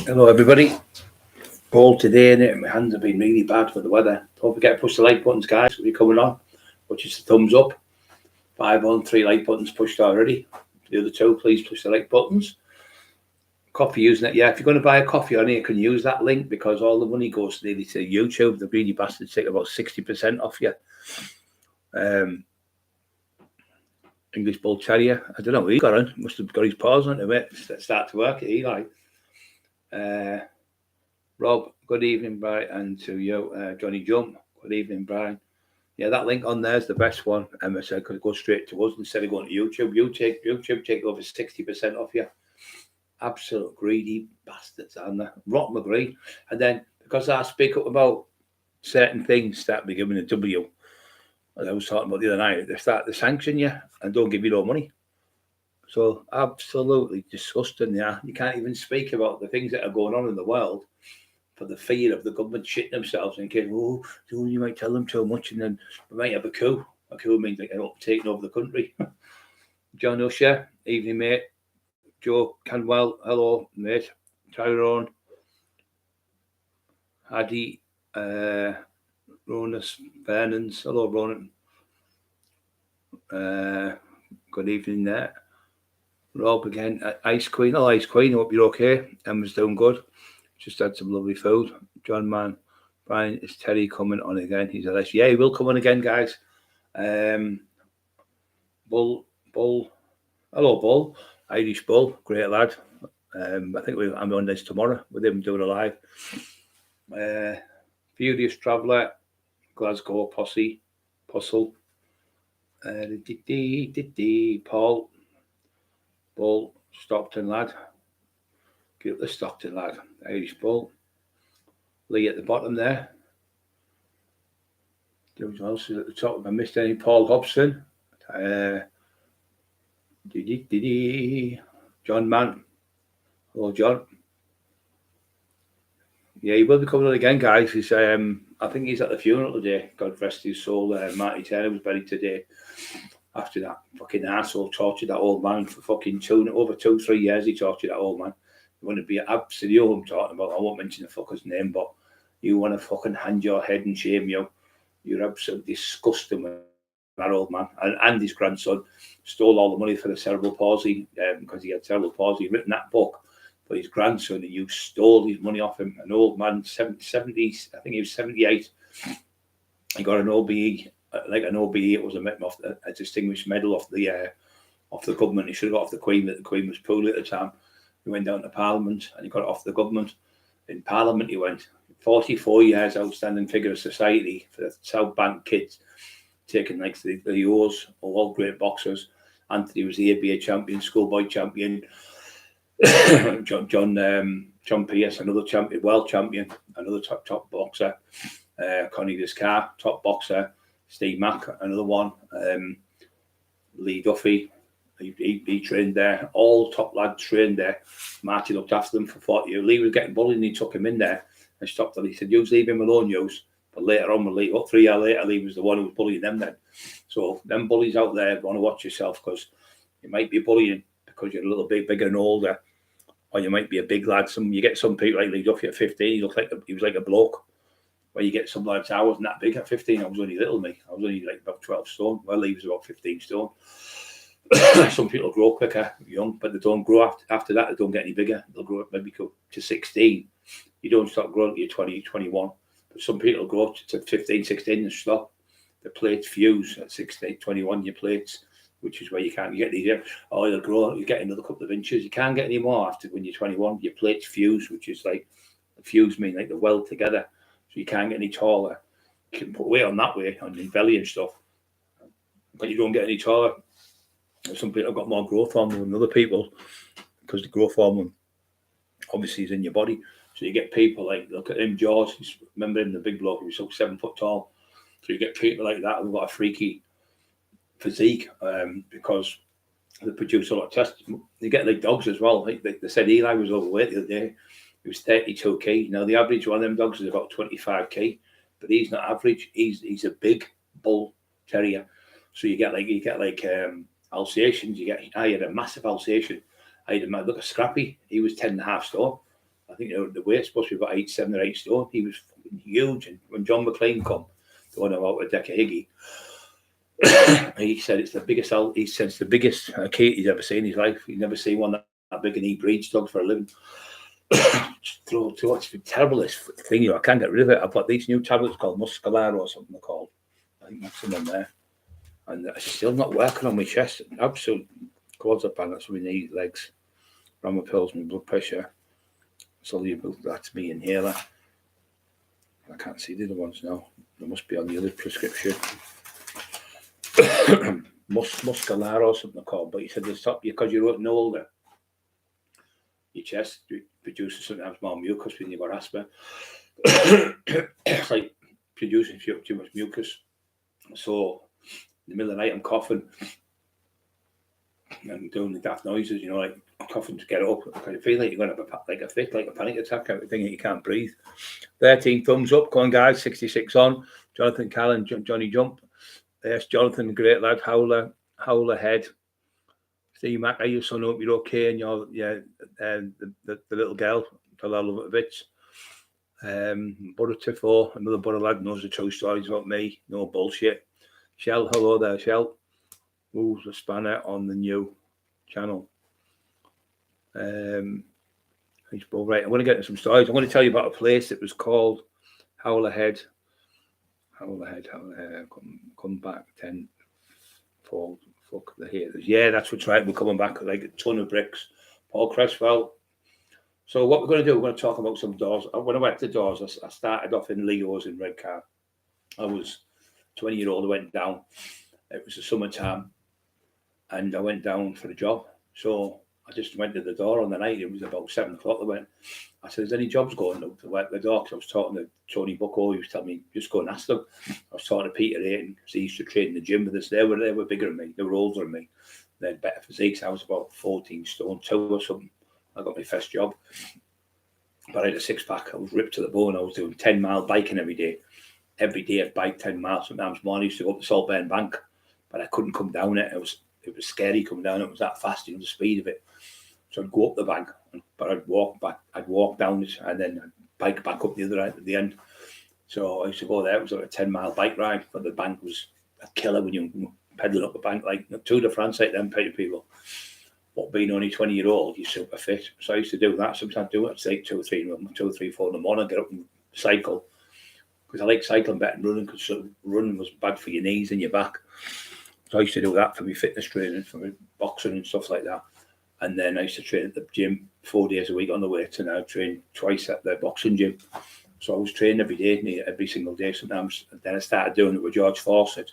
Hello everybody. Paul today, and my hands have been really bad for the weather. Don't forget to push the like buttons, guys, when you're coming on. Which is the thumbs up. 5 on 3 like buttons pushed already. The other 2, please push the like buttons. Coffee using it, yeah. If you're going to buy a coffee on here, you can use that link because all the money goes nearly to YouTube. The greedy bastards take about 60% off you. English Bull Terrier. I don't know what he got on. Must have got his paws on to it. Start to work at Eli. Rob, good evening, Brian, and to you, Johnny Jump. Good evening, Brian. Yeah, that link on there is the best one. Emma said could go straight to us instead of going to YouTube. YouTube take over 60% off you. Absolute greedy bastards, aren't they? Rotten McGree. And then because I speak up about certain things, start be giving a W. As I was talking about the other night, they start to sanction you and don't give you no money. So absolutely disgusting. Yeah, you can't even speak about the things that are going on in the world for the fear of the government shitting themselves and getting, you might tell them too much and then we might have a coup. A coup means like taking over the country. John Usher, evening, mate. Joe Canwell, hello, mate. Tyrone, Addy, Ronas, Vernons, hello, Ronan. Good evening there. Rob again, Ice Queen, hello, Ice Queen, hope you're okay. Emma's doing good. Just had some lovely food. John Man, Brian, is Terry coming on again? He's a yeah, he will come on again, guys. Bull, hello, Bull, Irish Bull, great lad. I think I'm on this tomorrow with him doing a live. Furious Traveller, Glasgow Posse, Puzzle. Paul, Bull, Stockton lad. Get up the Stockton lad. Irish Bull. Lee at the bottom there. Who else is at the top? If I missed any, Paul Hobson. John Mann. Hello, John. Yeah, he will be coming on again, guys. He's, I think he's at the funeral today. God rest his soul. Marty Turner was buried today. After that fucking arsehole tortured that old man for fucking over 2-3 years. He tortured that old man. You want to be absolutely, you know what I'm talking about. I won't mention the fucker's name, but you want to fucking hand your head and shame you. You're absolutely disgusting with that old man. And his grandson stole all the money for the cerebral palsy because he had cerebral palsy. He'd written that book for his grandson and you stole his money off him. An old man, 70s, I think he was 78. He got an OBE, like an OBE. It was a distinguished medal off the government. He should have got off the Queen, but the Queen was poorly at the time. He went down to Parliament and he got it off the government. In Parliament he went. 44 years outstanding figure of society for the South Bank kids, taking like the O's, all great boxers. Anthony was the ABA champion, schoolboy champion. John Pierce, another champion, world champion, another top boxer. Connie Descar, top boxer. Steve Mack, another one. Lee Duffy, he trained there. All top lads trained there. Marty looked after them for 40 years. Lee was getting bullied and he took him in there and stopped him. He said, you leave him alone, Yous. But later on, 3 years later, Lee was the one who was bullying them then. So them bullies out there want to watch yourself because you might be bullying because you're a little bit bigger and older, or you might be a big lad. You get some people like Lee Duffy at 15, he was like a bloke. Where you get some lads, I wasn't that big at 15, I was only little me. I was only like about 12 stone. Well, Lee was about 15 stone. Some people grow quicker, young, but they don't grow after that. They don't get any bigger. They'll grow up maybe to 16. You don't start growing till you're 20, 21. But some people grow up to 15, 16 and stop. The plates fuse at 16, 21, your plates, which is where you can't get these. You'll grow, you get another couple of inches. You can't get any more after when you're 21. Your plates fuse, which is like, fuse mean like the weld together. So you can't get any taller. You can put weight on that way, on your belly and stuff. But you don't get any taller. Some people have got more growth hormone than other people because the growth hormone obviously is in your body. So you get people like, look at him, George. Remember him, the big bloke, he was so 7 foot tall. So you get people like that who've got a freaky physique because they produce a lot of tests. You get like dogs as well. Like they said Eli was overweight the other day. He was 32 kg. Now the average one of them dogs is about 25 kg, but he's not average. He's a big bull terrier. So you get like alsatians. I had a massive alsatian. Look at Scrappy. He was 10.5 stone. I think the weight's supposed to be about 7 or 8 stone. He was fucking huge. And when John McLean come, the one about a deck of Higgy, he said it's the biggest. He said it's the biggest kite he's ever seen in his life. He's never seen one that big, and he breeds dogs for a living. It's been terrible, this thing. I can't get rid of it. I've got these new tablets called Muscalara or something they're called. I think that's the one there. And it's still not working on my chest. Absolute quadruped. That's my knees, legs. Rama pills, my blood pressure. So that's me inhaler. I can't see the other ones now. They must be on the other prescription. Muscalara or something they're called. But he said they stop you because you're getting older. Your chest produces sometimes more mucus when you've got asthma. It's like producing too much mucus. So in the middle of the night I'm coughing and doing the daft noises, like coughing to get up. I feel like you're going to have a fit, like a panic attack, everything that you can't breathe. 13 thumbs up, come on guys, 66 on. Jonathan Callan, Johnny Jump. Yes, Jonathan, great lad. Howler Head. Steve Mac, your son, hope you're okay, and the little girl, tell her I love it a bit. Butter Tifo, another butter lad, knows the true stories about me, no bullshit. Shell, hello there, Shell. Who's a spanner on the new channel? Right, I'm going to get into some stories. I'm going to tell you about a place that was called Howler Head. Come back 10, 4. Fuck the haters. Yeah, that's what's right. We're coming back like a ton of bricks. Paul Cresswell. So what we're going to do, we're going to talk about some doors. When I went to doors, I started off in Leo's in Redcar. I was 20-year-old. I went down. It was the summertime, and I went down for a job. So I just went to the door on the night. It was about 7 o'clock. I said, "Is any jobs going up to the door?" Because I was talking to Tony Bucko. He was telling me, "Just go and ask them." I was talking to Peter Ayton because he used to train in the gym with us. They were bigger than me. They were older than me. They had better physiques. I was about 14 stone 2 or something. I got my first job. But I had a 6-pack. I was ripped to the bone. I was doing 10-mile biking every day. Every day I'd bike 10 miles. Sometimes morning I used to go up the Saltburn Bank, but I couldn't come down it. It was scary coming down. It was that fast, the speed of it. So I'd go up the bank, but I'd walk back. I'd walk down it and then I'd bike back up the other end at the end. So I used to go there. It was like a 10-mile bike ride, but the bank was a killer when you pedaling up the bank, like Tour de France, like them people. But being only 20-year-old, you're super fit. So I used to do that. Sometimes I'd do it. I'd say 2 or 3, 4 in the morning, get up and cycle. Because I like cycling better than running, because running was bad for your knees and your back. So I used to do that for my fitness training, for my boxing and stuff like that. And then I used to train at the gym 4 days a week on the way to now train twice at the boxing gym. So I was training every day, every single day sometimes. And then I started doing it with George Fawcett.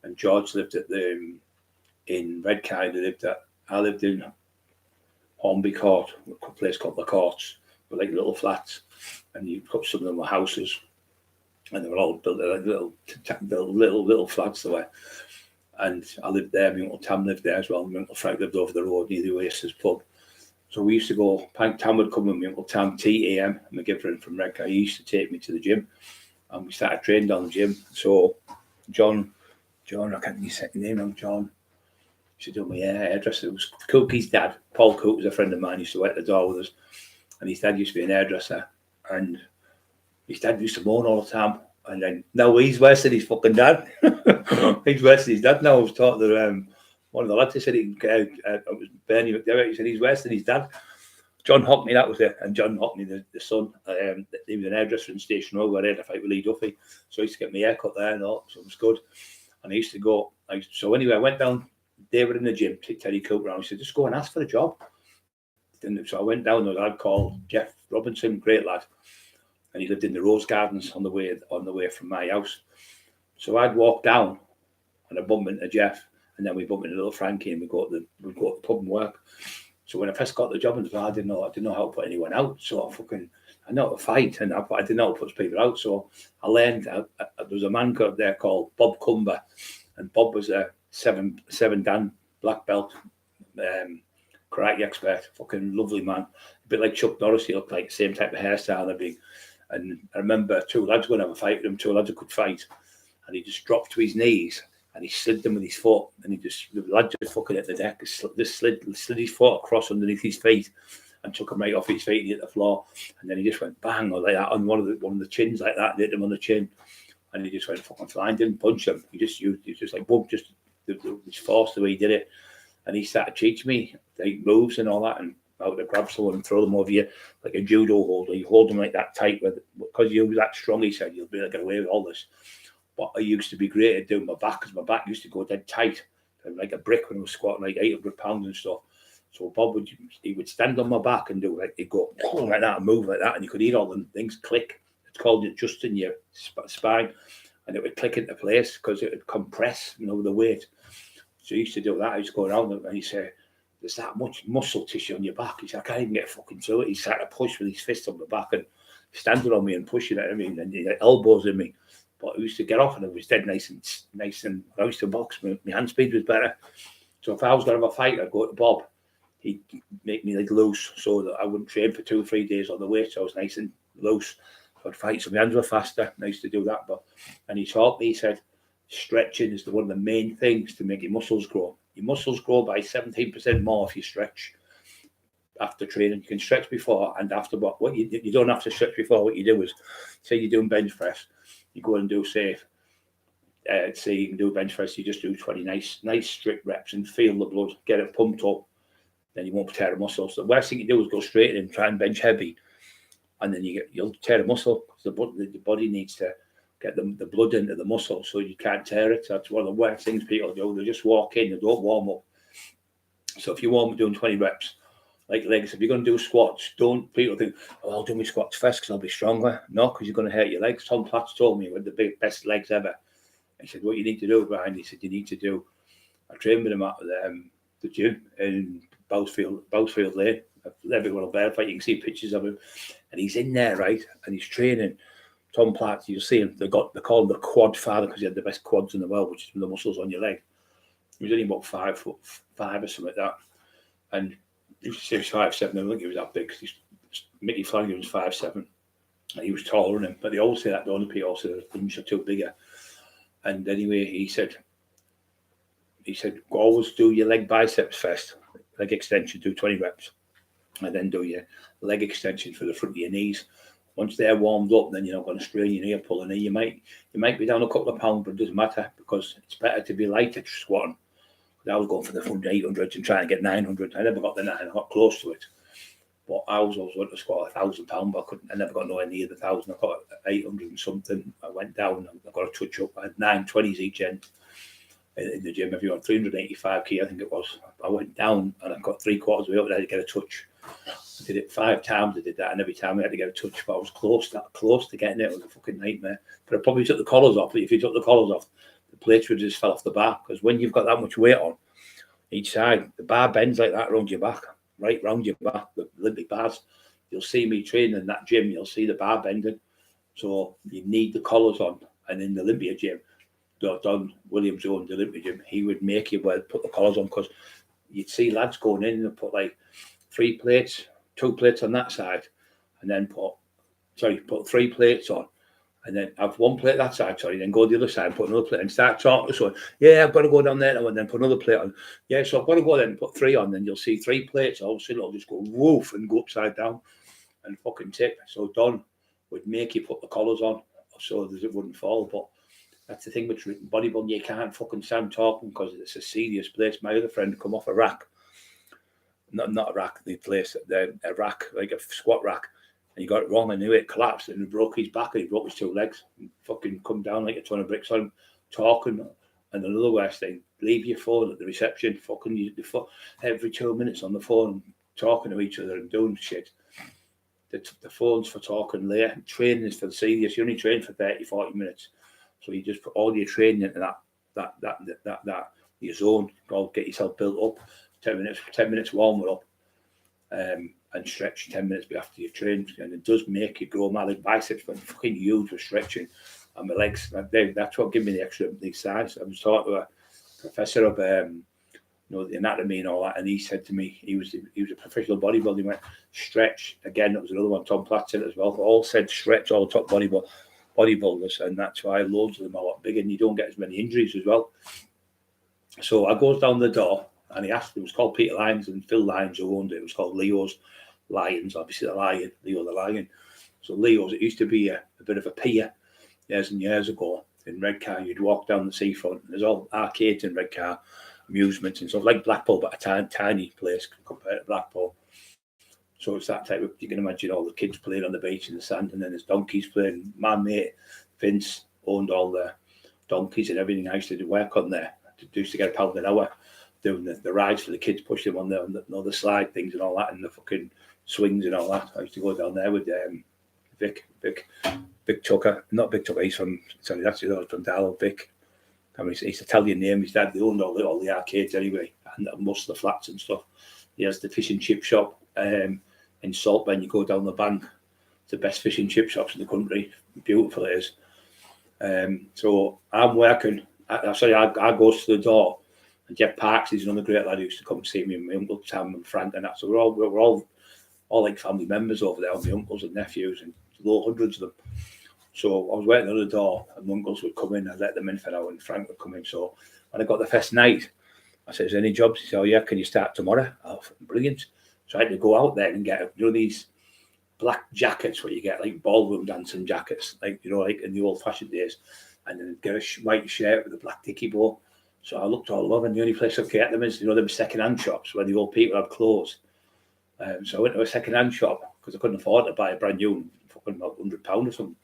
And George lived in Redcar. I lived in Hornby Court, a place called The Courts, with like little flats. And you put some of them were houses. And they were all built like little flats they were. And I lived there. My Uncle Tam lived there as well. My Uncle Frank lived over the road near the Oasis pub. So we used to go, Tam would come with my Uncle Tam, TAM, my good friend from Redcar. He used to take me to the gym. And we started training down the gym. So John, I can't even say his name now, John. He used to do my hairdresser. It was Cookie's dad. Paul Cook was a friend of mine. He used to work at the door with us. And his dad used to be an hairdresser. And his dad used to moan all the time. And then now he's worse than his fucking dad. He's worse than his dad now. I was talking to one of the lads. He said it was Bernie McDermott. He said he's worse than his dad. John Hockney, that was it. And John Hockney, the son, he was an hairdresser in Station Road where I had a fight with Lee Duffy. So I used to get my hair cut there and all. So it was good. And I used to go. So anyway, I went down. They were in the gym, Teddy Cooper. And I said, just go and ask for a job. So I went down to a lad called Jeff Robinson, great lad. And he lived in the Rose Gardens on the way from my house. So I'd walk down and I'd bump into Jeff, and then we bump into little Frankie, and we'd go to the pub and work. So when I first got the job, I didn't know how to put anyone out. So I know how to fight, and I didn't know how to put people out. So I learned. There was a man there called Bob Cumber, and Bob was a seven Dan black belt karate expert, fucking lovely man, a bit like Chuck Norris. He looked like the same type of hairstyle and everything. And I remember 2 lads going to have a fight with him, 2 lads who could fight, and he just dropped to his knees and he slid them with his foot, and the lad just fucking hit the deck, just slid his foot across underneath his feet, and took him right off his feet and hit the floor. And then he just went bang or like that on one of the chins like that, and hit him on the chin. And he just went fucking flying, didn't punch him. He just like boom, just was forced the way he did it. And he started teaching me like moves and all that, and how to grab someone and throw them over you like a judo holder. You hold them like that tight, because you're that strong. He said you'll be able to get away with all this. But I used to be great at doing my back, because my back used to go dead tight, like a brick when I was squatting like 800 pounds and stuff. So Bob would stand on my back and do like, he'd go like that and move like that, and you could hear all the things click. It's called adjusting your spine, and it would click into place because it would compress, the weight. So he used to do that. I used to go around and he said, there's that much muscle tissue on your back. He said, I can't even get fucking through it. He started to push with his fist on my back and standing on me and pushing at me, and he had elbows in me. But I used to get off and it was dead nice and I used to box. My hand speed was better. So if I was going to have a fight, I'd go to Bob. He'd make me like loose so that I wouldn't train for 2 or 3 days on the weight. So I was nice and loose. So I'd fight. So my hands were faster. I used to do that. And he taught me, he said, stretching is one of the main things to make your muscles grow. Your muscles grow by 17% more if you stretch after training. You can stretch before and after, but what you don't have to stretch before. What you do is, say you're doing bench press, you go and do say you can do bench press, you just do 20 nice strict reps and feel the blood, get it pumped up, then you won't tear the muscle. So the worst thing you do is go straight in and try and bench heavy, and then you'll tear the muscle, because the body needs to get the blood into the muscle, so you can't tear it. That's one of the worst things people do. They just walk in, they don't warm up. So if you warm up doing 20 reps, like legs, if you're going to do squats, people think, I'll do my squats first because I'll be stronger. No, because you're going to hurt your legs. Tom Platts told me with the best legs ever. He said, what you need to do, Brian, he said, I trained with him at the gym in Bowsfield Lane. Everyone will verify, you can see pictures of him. And he's in there, right? And he's training. Tom Platts, you'll see him, they call him the quad father because he had the best quads in the world, which is the muscles on your leg. He was only about 5'5" or something like that. And he was 5'7", I think he was that big, because Mickey Flanagan was 5'7", and he was taller than him. But they all say that, the only people say they're inch or two bigger. And anyway, he said, always do your leg biceps first, leg extension, do 20 reps, and then do your leg extension for the front of your knees. Once they're warmed up, then you're not going to strain your knee or pull a knee. You might be down a couple of pounds, but it doesn't matter, because it's better to be lighter squatting. I was going for the front 800s and trying to get 900. I never got the 9, I got close to it. But I was always wanting to squat 1,000 pounds, but I never got nowhere near the 1,000. I got 800 and something. I went down, I got a touch up. I had 920s each end in the gym. If you want 385 key, I think it was. I went down and I got 3/4 way up there to get a touch. I did it 5 times. I did that, and every time I had to get a touch, but I was close to getting it. It was a fucking nightmare. But I probably took the collars off. If you took the collars off, the plates would just fell off the bar, because when you've got that much weight on each side, the bar bends like that around your back, right round your back, the Olympic bars. You'll see me training in that gym, you'll see the bar bending. So you need the collars on. And in the Olympia gym, Don Williams owned the Olympia gym, he would make you put the collars on, because you'd see lads going in and put like 3 plates, 2 plates on that side, and then put 3 plates on, and then have 1 plate that side, then go the other side and put another plate and start talking. So, yeah, I've got to go down there now, and then put another plate on. Yeah, so I've got to go then and put 3 on, then you'll see 3 plates. All of a sudden it'll just go woof and go upside down and fucking tip. So Don would make you put the collars on so that it wouldn't fall. But that's the thing with bodybuilding, you can't fucking stand talking, because it's a serious place. My other friend come off a rack. Not a rack, the place, a rack, like a squat rack, and he got it wrong, and knew it collapsed, and he broke his back, and he broke his 2 legs, and fucking come down like a ton of bricks on him, talking. And another worst thing, leave your phone at the reception, fucking use the phone every 2 minutes on the phone, talking to each other and doing shit. The phone's for talking later. Training is for the serious. You only train for 30-40 minutes, so you just put all your training into that your zone. Go get yourself built up. 10 minutes warm up, and stretch 10 minutes after you've trained, and it does make you grow. My leg biceps went fucking huge with stretching, and my legs, that's what gave me the extra size. I was talking to a professor of the anatomy and all that, and he said to me, he was a professional bodybuilder. He went, stretch again. That was another one. Tom Platts said as well. All said stretch, all the top bodybuilders, and that's why loads of them are a lot bigger, and you don't get as many injuries as well. So I goes down the door, and he asked, it was called Peter Lyons and Phil Lyons who owned it. It was called Leo's. lions, obviously the lion, Leo the lion. So Leo's, it used to be a bit of a pier years and years ago in Redcar. You'd walk down the seafront, and there's all arcades in Redcar, amusements and stuff, like Blackpool, but a tiny place compared to Blackpool. So it's that type of, you can imagine all the kids playing on the beach in the sand, and then there's donkeys playing. My mate Vince owned all the donkeys and everything. I used to do work on there. I used to get £1 an hour doing the rides for the kids, push them on the slide things and all that, and the fucking swings and all that. I used to go down there with Vic Tucker, not Vic Tucker, he's from, sorry, that's from Darlow, Vic. I mean, he's Italian name. His dad, they owned all the arcades anyway, and most of the flats and stuff. He has the fish and chip shop in Saltburn. You go down the bank, it's the best fish and chip shops in the country. Beautiful it is. So I'm working. I go to the door, and Jeff Parks is another great lad who used to come and see me, and my uncle Sam and Frank and that. So we're all like family members over there, my uncles and nephews, and hundreds of them. So I was waiting on the door, and my uncles would come in. I'd let them in for an hour, and Frank would come in. So when I got the first night, I said, "Is there any jobs?" He said, "Oh yeah, can you start tomorrow?" Oh, brilliant! So I had to go out there and get these black jackets, what you get, like ballroom dancing jackets, like like in the old-fashioned days, and then get a white shirt with a black dicky bow. So I looked all over, and the only place I could get them is them second-hand shops where the old people had clothes. So I went to a second-hand shop because I couldn't afford to buy a brand new, fucking about £100 or something.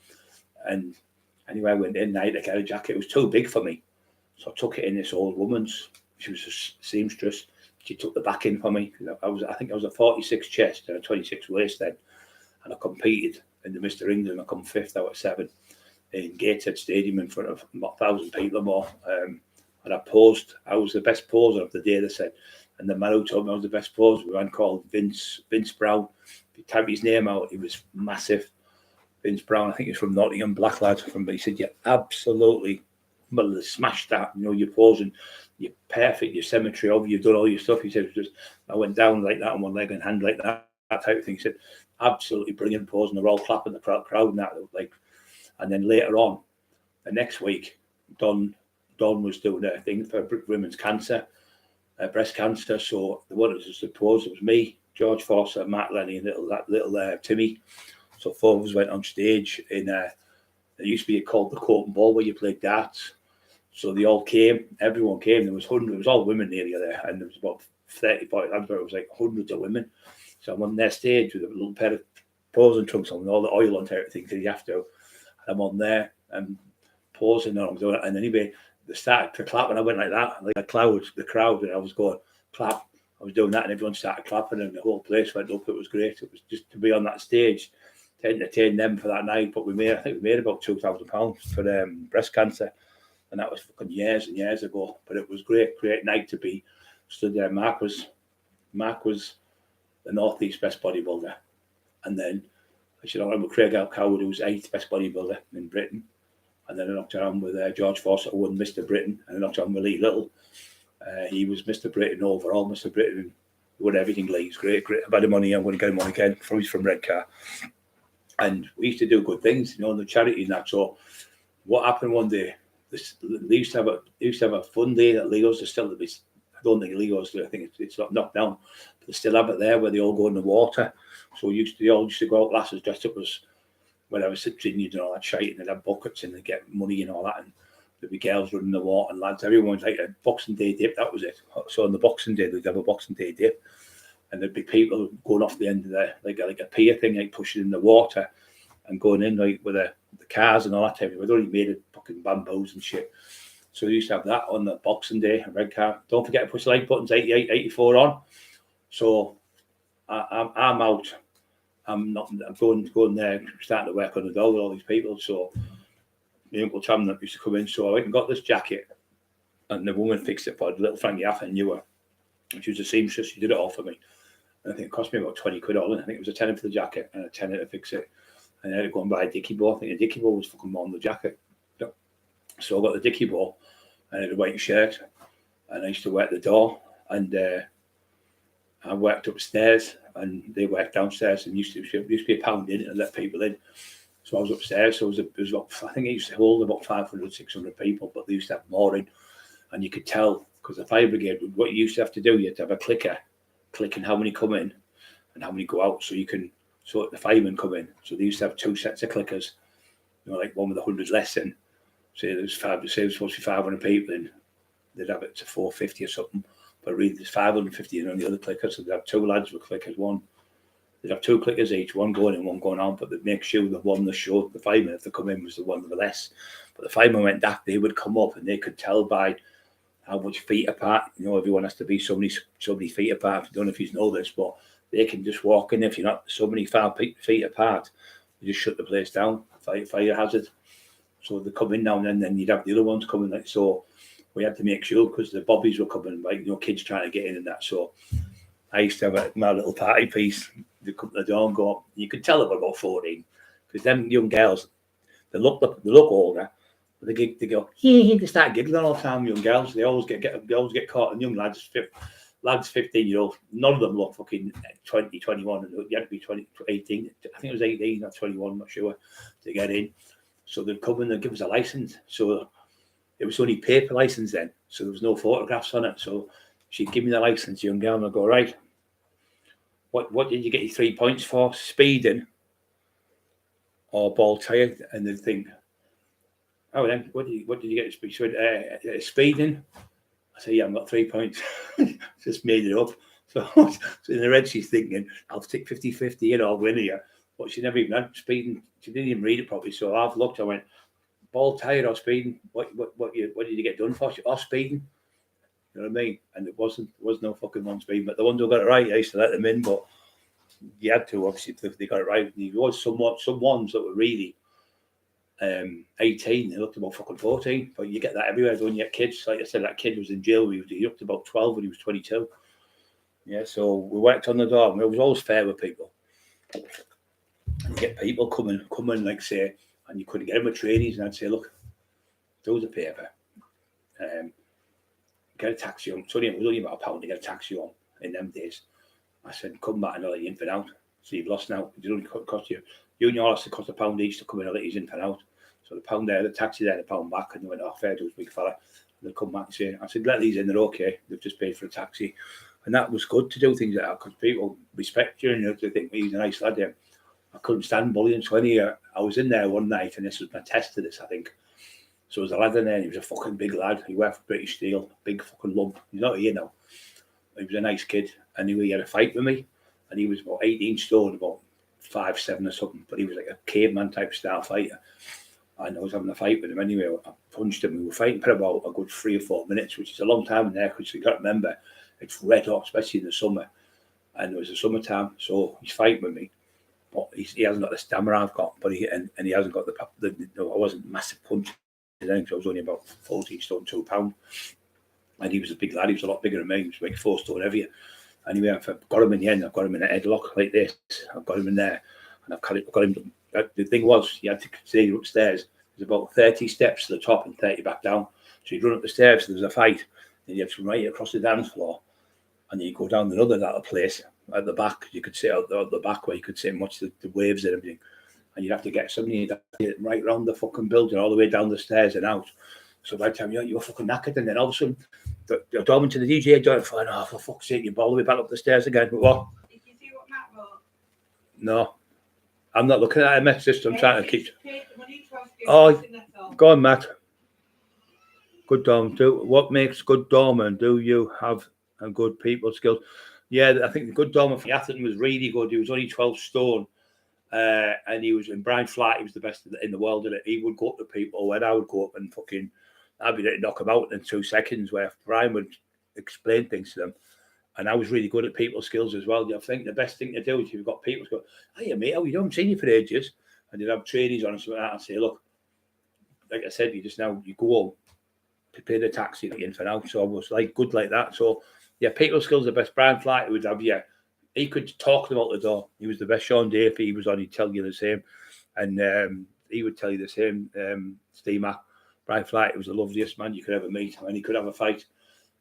And anyway, I went in, I had to get a jacket. It was too big for me, so I took it in this old woman's. She was a seamstress. She took the back in for me. I think I was a 46 chest and a 26 waist then, and I competed in the Mr. England. I come 5th out of 7 in Gateshead Stadium in front of about 1,000 people or more. And I posed. I was the best poser of the day, they said. And the man who told me I was the best poser was a man called Vince Brown. If you type his name out, he was massive. Vince Brown, I think he's from Nottingham, black lad. He said, "You absolutely smashed that. You're posing, you're perfect, your symmetry of, you've done all your stuff." He said, I went down like that on one leg and hand like that type of thing. He said, "Absolutely brilliant pose," and they're all clapping, the crowd and that. And then later on, the next week, Don was doing a thing for women's cancer, breast cancer. So the one that was the pose, it was me, George Foster, Matt Lenny, and little Timmy. So 4 of us went on stage in it used to be called the Court and Ball, where you played darts. So they all came, everyone came. There was hundreds, it was all women nearly there, and there was about 30, 40 lads, but it was like hundreds of women. So I'm on their stage with a little pair of posing trunks on with all the oil on everything, because you have to. And I'm on there and posing, and I'm doing it. And anyway, they started to clap, and I went like that, like the crowd, and I was going, clap. I was doing that, and everyone started clapping, and the whole place went up. It was great. It was just to be on that stage to entertain them for that night. But I think we made about £2,000 for breast cancer, and that was fucking years and years ago. But it was great night to be stood there. Mark was the North East best bodybuilder, and then I should remember Craig Coward, who was 8th best bodybuilder in Britain, and then I knocked around with George Foster, who won Mr. Britain, and I knocked around with Lee Little. He was Mr. Britain overall, Mr. Britain, won everything. Leagues, great. I've had him on here. I'm going to get him on again. He's from Redcar. And we used to do good things, the charity and that. So what happened one day, they used to have a fun day at Leo's. I don't think Leo's, I think it's not knocked down, but they still have it there where they all go in the water. So they all used to go out, lasses dressed up as whatever, Sicilians and all that shit, and they'd have buckets and they'd get money and all that, and there'd be girls running the water and lads. Everyone's like a Boxing Day dip, that was it. So on the Boxing Day, they'd have a Boxing Day dip, and there'd be people going off the end of like a pier thing, like pushing in the water and going in like with the cars and all that type of thing. We'd already made of fucking bamboos and shit. So we used to have that on the Boxing Day, Redcar. Don't forget to push the like buttons 88, 84 on. So I'm out. I'm going there, starting to work on the door with all these people. So my Uncle Tom that used to come in. So I went and got this jacket, and the woman fixed it for little Frankie Affa, knew her. She was a seamstress. She did it all for me. And I think it cost me about 20 quid all in. I think it was a tenner for the jacket and a tenner to fix it. And I had to go and buy a dicky bow. I think the dicky bow was fucking more than the jacket. So I got the dicky bow and I had a white shirt, and I used to work the door, and I worked upstairs and they worked downstairs, and used to be a pound in it and let people in. So I was upstairs. So it was about, I think it used to hold about 500, 600 people, but they used to have more in, and you could tell because the fire brigade, what you used to have to do, you had to have a clicker clicking how many come in, and how many go out. So you can, so the firemen come in. So they used to have 2 sets of clickers, you know, like one with 100 less in. Say there's supposed to be 500 people in, they'd have it to 450 or something. But really, there's 550 in on the other clickers. So they'd have 2 lads with clickers, they'd have 2 clickers each, one going in, one going out. But they'd make sure the one that showed the firemen, if they come in, was the one with the less. But the firemen went daft. They would come up and they could tell by how much feet apart. You know, everyone has to be so many feet apart. I don't know if you know this, but they can just walk in. If you're not so many feet apart, you just shut the place down. Fire hazard. So they come in now and then you'd have the other ones coming. Like, so we had to make sure, because the bobbies were coming, like, you know, kids trying to get in and that. So I used to have my little party piece. They come to the door and go, you could tell they were about 14, because them young girls, they look older, but they go, they start giggling all the time. Young girls, they always get caught. And young lads 15-year-old, none of them look fucking 20, 21. You had to be 20, 18. I think it was 18 or 21, I'm not sure, to get in. So they'd come in and give us a license. So it was only paper license then. So there was no photographs on it. So she'd give me the license, young girl, and I'd go, right, what did you get your 3 points for? Speeding or ball tired? And they'd think, oh, then what did you get? She went, speeding. I said, yeah, I've got 3 points. Just made it up. So in the red, she's thinking, I'll take 50-50, you know, I'll win here. But she never even had speeding. She didn't even read it properly. So I've looked, I went, ball tired or speeding? What did you get done for? Or speeding? You know what I mean? And there was no fucking one speeding. But the ones who got it right, I used to let them in. But you had to, obviously, if they got it right. There was some ones that were really 18, they looked about fucking 14. But you get that everywhere, don't you? Get kids. Like I said, that kid was in jail. He looked about 12 when he was 22. Yeah, so we worked on the door. And it was always fair with people. And you get people coming, like, say, and you couldn't get them with trainees, and I'd say, look, do the paper. Get a taxi home. It was only about £1 to get a taxi home in them days. I said, come back and I'll let you in for out. So you've lost now. It only cost you. You and your has to cost £1 each to come in and let you in for out. So the £1 there, the taxi there, £1 back, and they went, oh, fair dues, big fella. And they'll come back and say, I said, let these in, they're okay. They've just paid for a taxi. And that was good to do things like that, because people respect you and they think, he's a nice lad there. I couldn't stand bullying. So I was in there one night, and this was my test to this, I think. So there was a lad in there, and he was a fucking big lad. He worked for British Steel, big fucking lump. He's not here now. He was a nice kid, and he had a fight with me, and he was about 18 stone, about 5'7" or something, but he was like a caveman type style fighter. And I was having a fight with him anyway. I punched him. We were fighting for about a good 3 or 4 minutes, which is a long time in there, because you got to remember, it's red hot, especially in the summer. And it was the summertime, so he's fighting with me. But he hasn't got the stamina I've got, but he hasn't got I wasn't massive punch. I was only about 14 stone, £2. And he was a big lad. He was a lot bigger than me. He was like 4 stone heavier. Anyway, I've got him in the end. I've got him in a headlock like this. I've got him in there. And I've got him. The thing was, you had to consider upstairs. There's about 30 steps to the top and 30 back down. So you'd run up the stairs, so there's a fight. Then you have to run right across the dance floor. And then you go down another little place at the back. You could sit out the back where you could sit and watch the waves and everything. And you'd have to get somebody right around the fucking building, all the way down the stairs and out. So by the time you were fucking knackered, and then all of a sudden, the doorman to the DJ joint, oh, for fuck's sake, you're all the way back up the stairs again. What? Did you see what Matt wrote? No. I'm not looking at MS system. I'm trying to keep. Oh, go on, Matt. Good doorman. What makes good doorman? Do you have a good people skills? Yeah, I think the good doorman for Atherton was really good. He was only 12 stone. And he was in Brian Flat. He was the best in the world at it. He would go up to people when I would go up and fucking, I'd be there to knock them out in 2 seconds, where Brian would explain things to them. And I was really good at people skills as well. I think the best thing to do is if you've got people go, hey mate, how you doing? I've seen you for ages. And they'd have trainees on and something like that and say, look, like I said, you go home, prepare the taxi to get in for now. So I was like good like that. So yeah, people skills are the best. Brian Flight would have, yeah. He could talk them out the door. He was the best. Sean Day, if he was on, he'd tell you the same. And he would tell you the same. Steve Mack, Brian Flight was the loveliest man you could ever meet. And he could have a fight.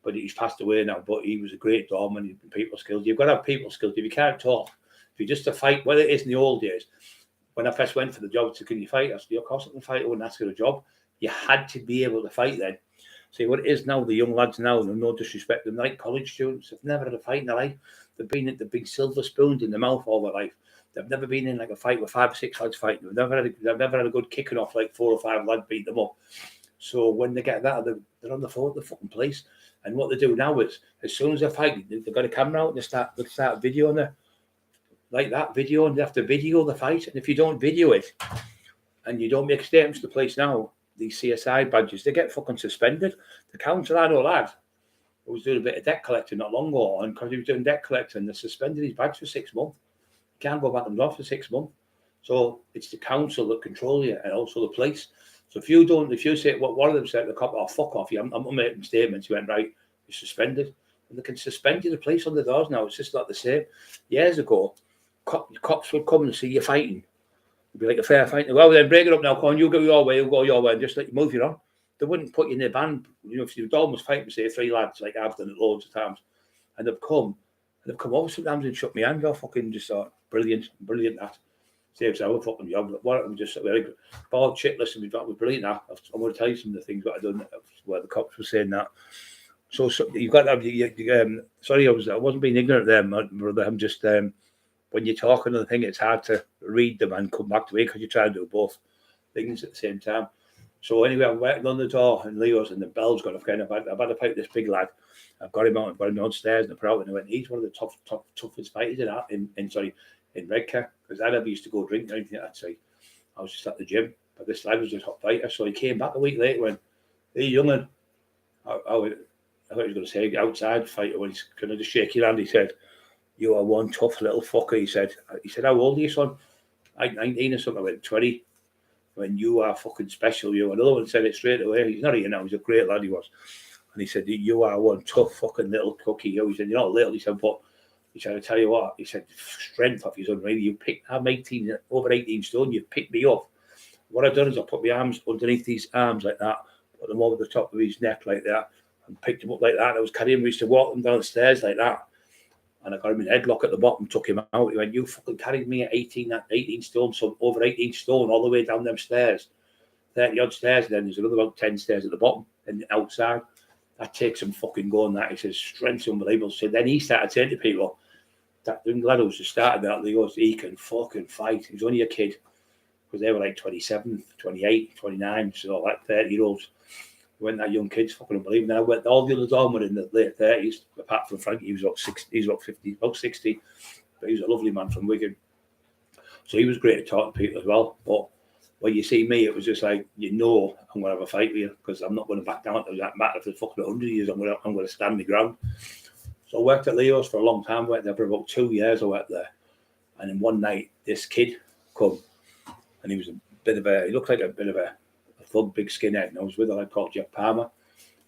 But he's passed away now. But he was a great doorman. People skills. You've got to have people skills. If you can't talk, if you're just a fight, whether it is in the old days, when I first went for the job, so can you fight? I said, of course I can fight. I wouldn't ask for a job. You had to be able to fight then. See, what it is now, the young lads now, no disrespect, they're like college students. They've never had a fight in their life. they've been silver spooned in the mouth all their life. They've never been in like a fight with 5 or 6 lads fighting. They've never had a good kicking off like 4 or 5 lads beat them up. So when they get that, they're on the phone, the fucking police. And what they do now is, as soon as they're fighting, they've got a camera out and they start videoing it, like that video, and they have to video the fight. And if you don't video it and you don't make statements to the police now, these CSI badges, they get fucking suspended. The council, I know lad, who was doing a bit of debt collecting not long ago, and because he was doing debt collecting, they suspended his badge for 6 months. Can't go back and off for 6 months. So it's the council that control you, and also the police. So if you say what one of them said to the cop, oh fuck off, I'm making statements, you went right, you're suspended. And they can suspend you, the police on the doors now. It's just not the same. Years ago, cops would come and see you fighting. It'd be like a fair fight. Well then break it up now, come on, you go your way, you'll go your way, and just let you move you on. They wouldn't put you in their band. You know, if your dog was fighting, say 3 lads, like I've done it loads of times, and they've come over sometimes and shook my hand off, fucking just thought, brilliant that. Saves our fucking job. What I'm just very good. Bald shit, listen, that was brilliant that. I'm going to tell you some of the things that I've done where the cops were saying that. So you've got to have, sorry, I wasn't being ignorant there, brother. I'm just, when you're talking on the thing, it's hard to read them and come back to me because you try to do both things at the same time. So anyway, I'm working on the door and Leo's and the bell's gone off. I've had to fight this big lad. I've got him out, I've got him downstairs and I put out and I went, he's one of the toughest fighters in Redcar, because I never used to go drink or anything at that side. I was just at the gym, but this lad was a top fighter. So he came back a week later when, hey, young'un, I thought he was going to say outside fighter when he's going to just shake your hand. He said, you are one tough little fucker. He said, how old are you, son? I'm 19 or something. I went, 20. When you are fucking special, you. Another one said it straight away. He's not here now. He's a great lad, he was. And he said, you are one tough fucking little cookie. He said, you're not little. He said, but he said, I tell you what. He said, strength of his unreal. You picked, I'm 18, over 18 stone. You picked me up. What I've done is I put my arms underneath these arms like that, put them over the top of his neck like that, and picked him up like that. I was carrying him. We used to walk him down the stairs like that. And I got him in headlock at the bottom, took him out. He went, you fucking carried me at 18 stone, so over 18 stone, all the way down them stairs. 30 odd stairs, and then there's another about 10 stairs at the bottom and outside. That takes some fucking going, that. He says, strength's unbelievable. So then he started saying to people, that the lad who's just started that, he goes, he can fucking fight. He was only a kid, because they were like 27, 28, 29, so like 30-year-olds. When that young kid's fucking unbelievable. Then I went, all the others on were in the late 30s, apart from Frankie, he was about 60, he's about 50, about 60, but he was a lovely man from Wigan. So he was great at talking to people as well. But when you see me, it was just like, I'm going to have a fight with you, because I'm not going to back down. It doesn't matter for fucking 100 years, I'm going to stand my ground. So I worked at Leo's for a long time. I worked there for about 2 years. I worked there. And then one night, this kid come, and he was he looked like a bit of a thug, big skinhead. And I was with a lad called Jeff Palmer.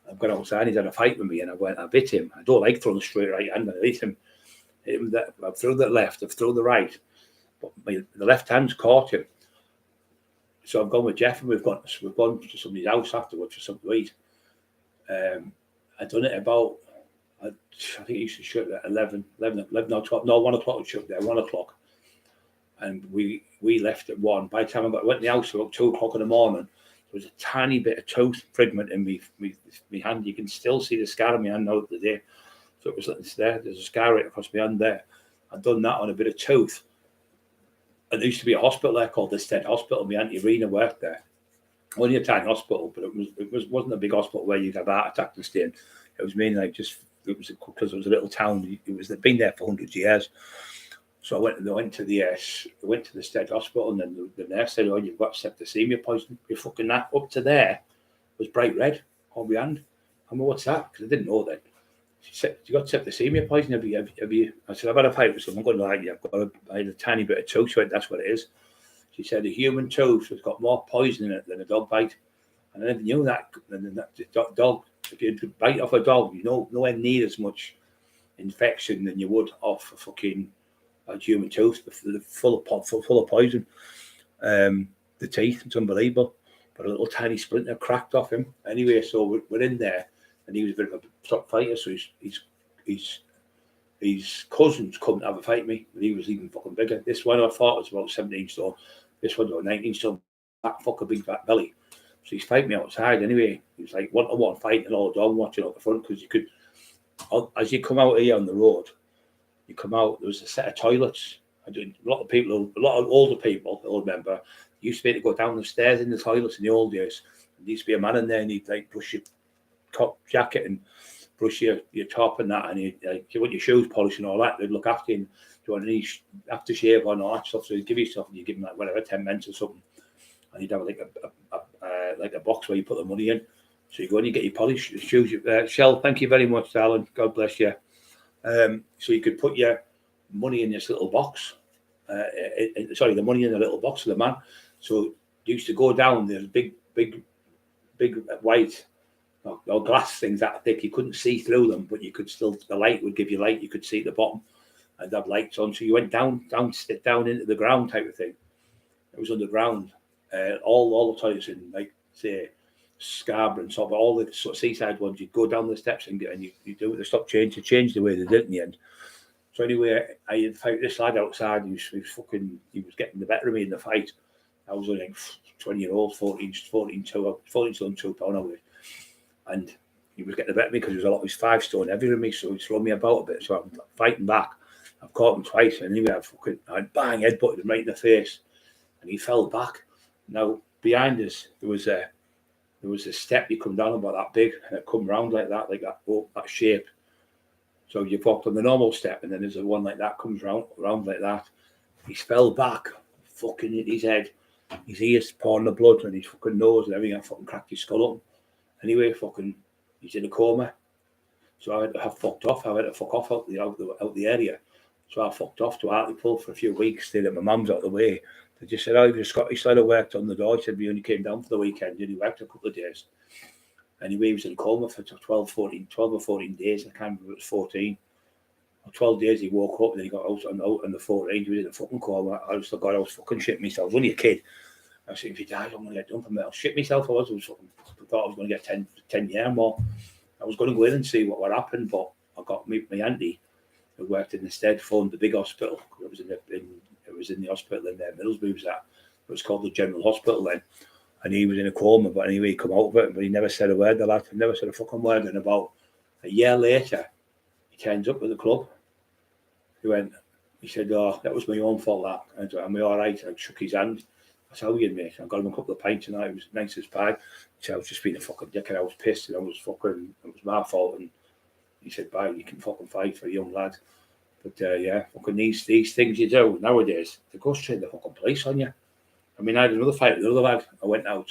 I've got outside, he's had a fight with me, and I bit him. I don't like throwing the straight right hand, I hit him. I've thrown the left, I've thrown the right, but the left hand's caught him. So I've gone with Jeff, and we've gone to somebody's house afterwards for something to eat. I'd done it about, I think he used to shoot at 11 or 12, no, 1 o'clock, I'd shoot there, 1 o'clock. And we left at 1. By the time I went in the house about 2 o'clock in the morning, there was a tiny bit of tooth fragment in my hand. You can still see the scar on my hand now today. So it was like there's a scar right across my hand there. I'd done that on a bit of tooth. And there used to be a hospital there called the Stead Hospital. My Auntie Rena worked there. Only a tiny hospital, but it wasn't a big hospital where you'd have heart attack and stay in. It was mainly like because it was a little town. They'd been there for 100 years. So I went to the Stead Hospital, and then the nurse said, "Oh, you've got septicemia poisoning. You're fucking that." Up to there was bright red on my hand. I mean, what's that? Because I didn't know then. She said, "You got septicemia poisoning? Have you?" I said, "I've had a fight with someone. I'm going to lie to you. I had a tiny bit of tooth." She went, "That's what it is." She said, "A human tooth has got more poison in it than a dog bite." And I never knew that. And the dog, if you bite off a dog, you know, nowhere near as much infection than you would off a fucking human tooth, full of poison. The teeth, it's unbelievable. But a little tiny splinter cracked off him. Anyway, so we're in there, and he was a bit of a top fighter, so his cousins come to have a fight with me, and he was even fucking bigger. This one I thought was about 17 stone. This one's about 19 stone. That fucker big fat belly. So he's fighting me outside anyway. He was like 1-to-1 fighting all the dog watching out the front, because you could, as you come out here on the road, You come out, there was a set of toilets. A lot of older people will remember, used to be able to go down the stairs in the toilets in the old days. There used to be a man in there, and he'd like brush your top jacket and brush your top and that, and you want your shoes polished and all that. They'd look after you. And do you want any aftershave on all that stuff? So he'd give you stuff, and you give him like whatever 10 pence or something, and you'd have like a box where you put the money in. So you go and you get your polished shoes. Shell, thank you very much, darling. God bless you. So you could put your money in this little box. The money in a little box for the man. So you used to go down. There's big white or glass things that thick. You couldn't see through them, but you could still. The light would give you light. You could see at the bottom, and have lights on. So you went down into the ground type of thing. It was underground. All the toilets in, like say, Scarborough and stuff, all the sort of seaside ones, you'd go down the steps and you do it. They stopped change the way they did in the end. So anyway, I had fight this lad outside. He was getting the better of me in the fight. I was only like 20-year-old, 14 stone, 2 pound away, and he was getting the better of me because he was 5 stone heavier than me. So he's thrown me about a bit. So I'm fighting back. I've caught him twice, and anyway, I bang headbutted him right in the face, and he fell back. Now behind us there was a step you come down about that big, and it come round like that shape. So you walked on the normal step, and then there's a one like that comes round like that. He fell back, fucking hit his head, his ears pouring the blood, and his fucking nose and everything. I fucking cracked his skull up. Anyway, he's in a coma. So I had to have fucked off. I had to fuck off out the area. So I fucked off to Hartlepool for a few weeks, stayed at my mum's out of the way. They just said, the Scottish lad worked on the door. He said, we only came down for the weekend, and he worked a couple of days. Anyway, he was in coma for 12 or 14 days. I can't remember if it was 14 or 12 days. He woke up, and then he got out on the 14. He was in a fucking coma. I was fucking shitting myself. I was only a kid. I said, if he dies, I'm going to get done for me. I'll shit myself. I thought I was going to get 10 years more. I was going to go in and see what happened, but I got my auntie, who worked in the stead, phoned the big hospital. It was in the hospital in Middlesbrough. It was called the General Hospital then. And he was in a coma, but anyway, he come out of it, but he never said a word. The lad never said a fucking word. And about a year later, he turns up with the club. He said, oh, that was my own fault, that. And I said, am I all right? I shook his hand. I said, how are you, mate? I got him a couple of pints and it was nice as pie. He said, I was just being a fucking dick and I was pissed and it was my fault. And he said, bye, you can fucking fight for a young lad. But fucking these things you do nowadays, they go straight to the fucking police on you. I mean, I had another fight with another lad. I went out,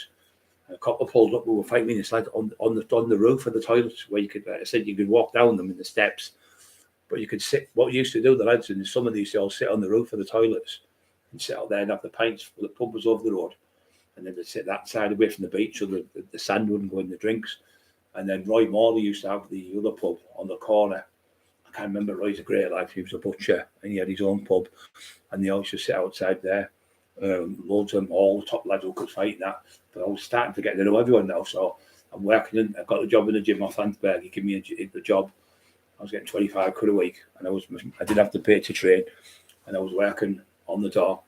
and a couple pulled up. We were fighting this lad on the roof of the toilets, where you could. I said you could walk down them in the steps, but you could sit. What we used to do, the lads in some of these, all sit on the roof of the toilets and sit out there and have the pints. The pub was over the road, and then they'd sit that side away from the beach, so the sand wouldn't go in the drinks. And then Roy Morley used to have the other pub on the corner. I can't remember. Roy's a great lad. He was a butcher, and he had his own pub, and they always just sit outside there. Loads of them, all the top lads who could fight that. But I was starting to get to know everyone now, so I'm working. I got a job in the gym off Landsberg. He gave me a job. I was getting 25 quid a week, and I didn't have to pay to train. And I was working on the door,